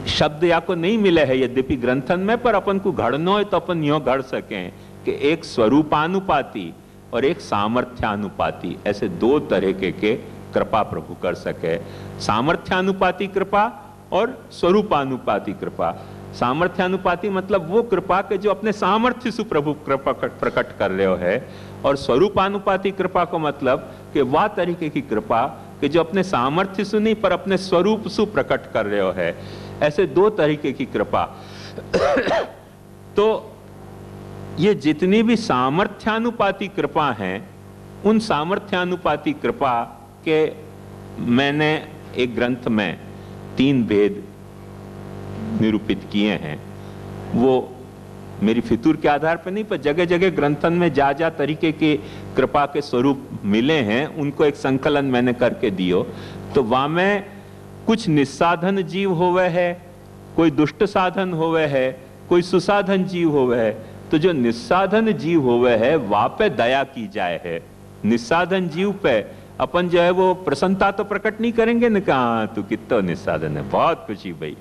शब्द या को नहीं मिले है यद्यपि ग्रंथन में, पर अपन को घड़नो है तो अपन यो घड़ सकें कि एक स्वरूपानुपाती और एक सामर्थ्यानुपाती, ऐसे दो तरह के कृपा प्रभु कर सके। सामर्थ्यानुपाती कृपा और स्वरूपानुपाती कृपा। सामर्थ्यानुपाती मतलब वो कृपा के जो अपने सामर्थ्य से प्रभु कृपा प्रकट कर रहे हो है, और स्वरूपानुपाती कृपा को मतलब कि वह तरीके की कृपा कि जो अपने सामर्थ्य से नहीं पर अपने स्वरूप से प्रकट कर रहे हो है। ऐसे दो तरीके की कृपा। तो ये जितनी भी सामर्थ्यानुपाती कृपा हैं, उन सामर्थ्यानुपाती कृपा के मैंने एक ग्रंथ में 3 भेद निरूपित किए हैं। वो मेरी फितूर के आधार पर नहीं, पर जगह जगह ग्रंथन में जा तरीके के कृपा के स्वरूप मिले हैं, उनको एक संकलन मैंने करके दियो। तो वहां में कुछ निस्साधन जीव होवे है, कोई दुष्ट साधन होवे है, कोई सुसाधन जीव होवे है। तो जो निस्साधन जीव होवे है वहां पे दया की जाए है। निस्साधन जीव पे अपन जो है वो प्रसन्नता तो प्रकट नहीं करेंगे न, कहा तू कितना निस्साधन है, बहुत खुशी भाई।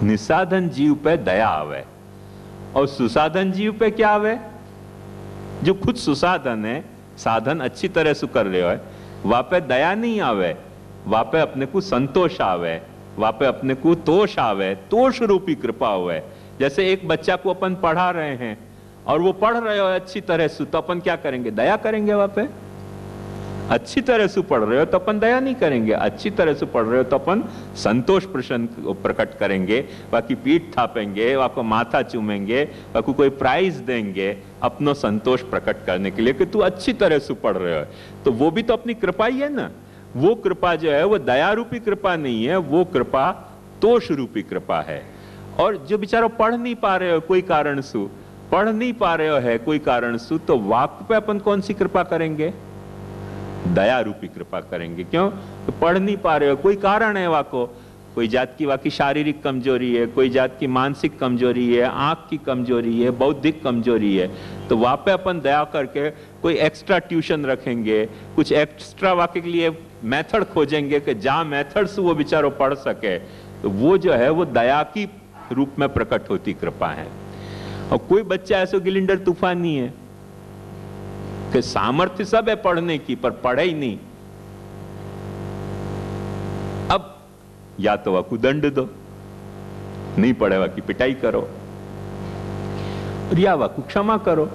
निस्साधन जीव पे दया आवे। और सुसाधन जीव पे क्या आवे? जो खुद सुसाधन है, साधन अच्छी तरह से कर रहे हो, वहां पे दया नहीं आवे, वहां पे अपने को संतोष आवे, वहां पे अपने को तोष आवे, तोष रूपी कृपा हुए। जैसे एक बच्चा को अपन पढ़ा रहे हैं और वो पढ़ रहे हो अच्छी तरह से, तो अपन क्या करेंगे? दया करेंगे वहां पे। अच्छी तरह से पढ़ रहे हो तो अपन दया नहीं करेंगे, अच्छी तरह से पढ़ रहे हो तो अपन संतोष प्रसन्न प्रकट करेंगे, बाकी पीठ थापेंगे, वाको माथा चूमेंगे, वाको कोई प्राइज देंगे अपनो संतोष प्रकट करने के लिए कि तू अच्छी तरह से पढ़ रहे हो। तो वो भी तो अपनी कृपा ही है ना। वो कृपा जो है वो दया रूपी कृपा नहीं है, वो कृपा तोष रूपी कृपा है। और जो बेचारा पढ़ नहीं पा रहे हो कोई कारण से, पढ़ नहीं पा रहे हो है कोई कारण से, तो वाक्य पे अपन कौन सी कृपा करेंगे? दया रूपी कृपा करेंगे। क्यों? तो पढ़ नहीं पा रहे हो, कोई कारण है वाको, कोई जात की वाकी शारीरिक कमजोरी है, कोई जात की मानसिक कमजोरी है, आंख की कमजोरी है, बौद्धिक कमजोरी है, तो वहां पे अपन दया करके कोई एक्स्ट्रा ट्यूशन रखेंगे, कुछ एक्स्ट्रा वाक्य के लिए मेथड खोजेंगे कि जहां मेथड से वो बेचारो पढ़ सके। तो वो जो है वो दया की रूप में प्रकट होती कृपा है। और कोई बच्चा ऐसा गिलिंडर तूफानी है कि सामर्थ्य सब है पढ़ने की, पर पढ़े ही नहीं। अब या तो वाकू दंड दो, नहीं पढ़े वाकी पिटाई करो, और या वाकू क्षमा करो,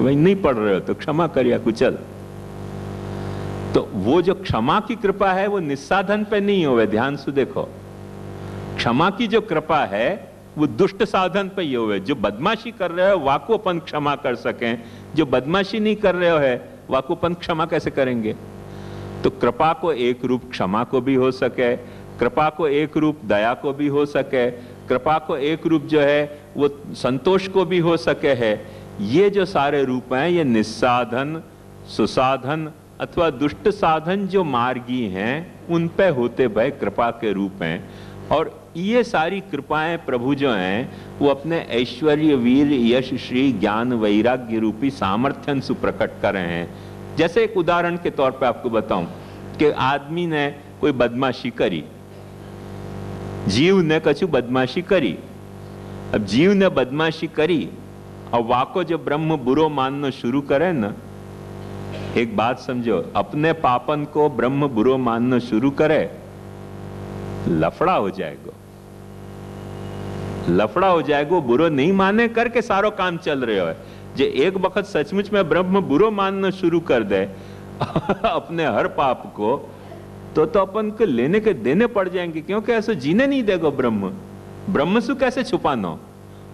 भाई नहीं पढ़ रहे हो तो क्षमा करिया कुचल। तो वो जो क्षमा की कृपा है वो निस्साधन पे नहीं होवे। ध्यान से देखो, क्षमा की जो कृपा है वो दुष्ट साधन पे ही होवे। जो बदमाशी कर रहे हो वाको अपन क्षमा कर सकें जो बदमाशी नहीं कर रहे हो है वह को अपन क्षमा कैसे करेंगे? तो कृपा को एक रूप क्षमा को भी हो सके, कृपा को एक रूप दया को भी हो सके, कृपा को एक रूप जो है वो संतोष को भी हो सके है। ये जो सारे रूप हैं ये निस्साधन, सुसाधन अथवा दुष्ट साधन जो मार्गी हैं उन पे होते भय कृपा के रूप हैं। और ये सारी कृपाएं प्रभु जो हैं वो अपने ऐश्वर्य, वीर, यश, श्री, ज्ञान, वैराग्य रूपी सामर्थ्य से प्रकट कर रहे हैं। जैसे एक उदाहरण के तौर पे आपको बताऊं कि आदमी ने कोई बदमाशी करी, जीव ने कछु बदमाशी करी। अब जीव ने बदमाशी करी और वाको जो ब्रह्म बुरो मानना शुरू करे ना, एक बात समझो, अपने पापन को ब्रह्म बुरो मानना शुरू करे, लफड़ा हो जाएगा, लफड़ा हो जाएगा। बुरो नहीं माने करके सारो काम चल रहे हो। जे एक वक्त सचमुच में ब्रह्म बुरो मानना शुरू कर दे अपने हर पाप को, तो अपन को लेने के देने पड़ जाएंगे, क्योंकि ऐसे जीने नहीं देगा ब्रह्म। ब्रह्म सु कैसे छुपानो,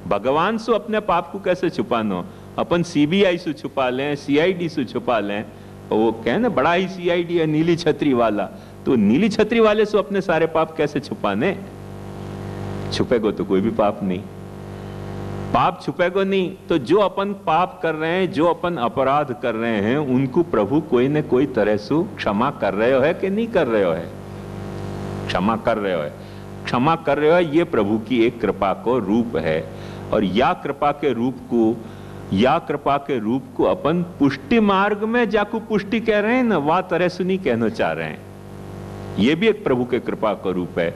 भगवान सु अपने पाप को कैसे छुपानो? अपन सीबीआई से छुपा लें, सीआईडी से छुपा लें। वो कहे ना बड़ा ही सीआईडी है नीली छतरी वाला, तो नीली छतरी वाले से अपने सारे पाप कैसे छुपाने? छुपेगो तो कोई भी पाप नहीं, पाप छुपेगो नहीं। तो जो अपन पाप कर रहे हैं, जो अपन अपराध कर रहे हैं, उनको प्रभु कोई न कोई तरह से क्षमा कर रहे हो है कि नहीं कर रहे हो है? क्षमा कर रहे हो है, क्षमा कर रहे हो। ये प्रभु की एक कृपा को रूप है। और या कृपा के रूप को अपन पुष्टि मार्ग में जाकू पुष्टि कह रहे हैं ना, वह तरह से नहीं कहना चाह रहे हैं। ये भी एक प्रभु के कृपा का रूप है।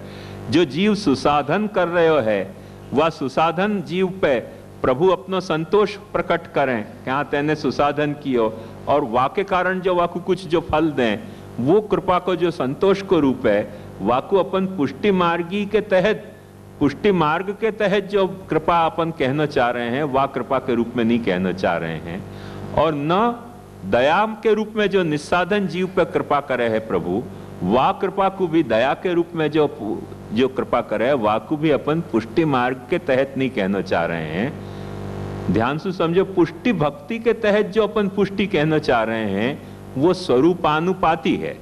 जो जीव सुसाधन कर रहे हो है, वह सुसाधन जीव पे प्रभु अपना संतोष प्रकट करें, क्या तेने सुसाधन कियो, और वाके कारण जो वाकु कुछ जो फल दें, वो कृपा को जो संतोष को रूप है, वाकु अपन पुष्टि मार्गी के तहत, पुष्टि मार्ग के तहत जो कृपा अपन कहना चाह रहे हैं, वह कृपा के रूप में नहीं कहना चाह रहे हैं। और न दया के रूप में जो निस्साधन जीव पर कृपा करे है प्रभु, वह कृपा को भी दया के रूप में जो कृपा करे, वह को भी अपन पुष्टि मार्ग के तहत नहीं कहना चाह रहे हैं। ध्यान से समझो, पुष्टि भक्ति के तहत जो अपन पुष्टि कहना चाह रहे हैं वो स्वरूपानुपाती है।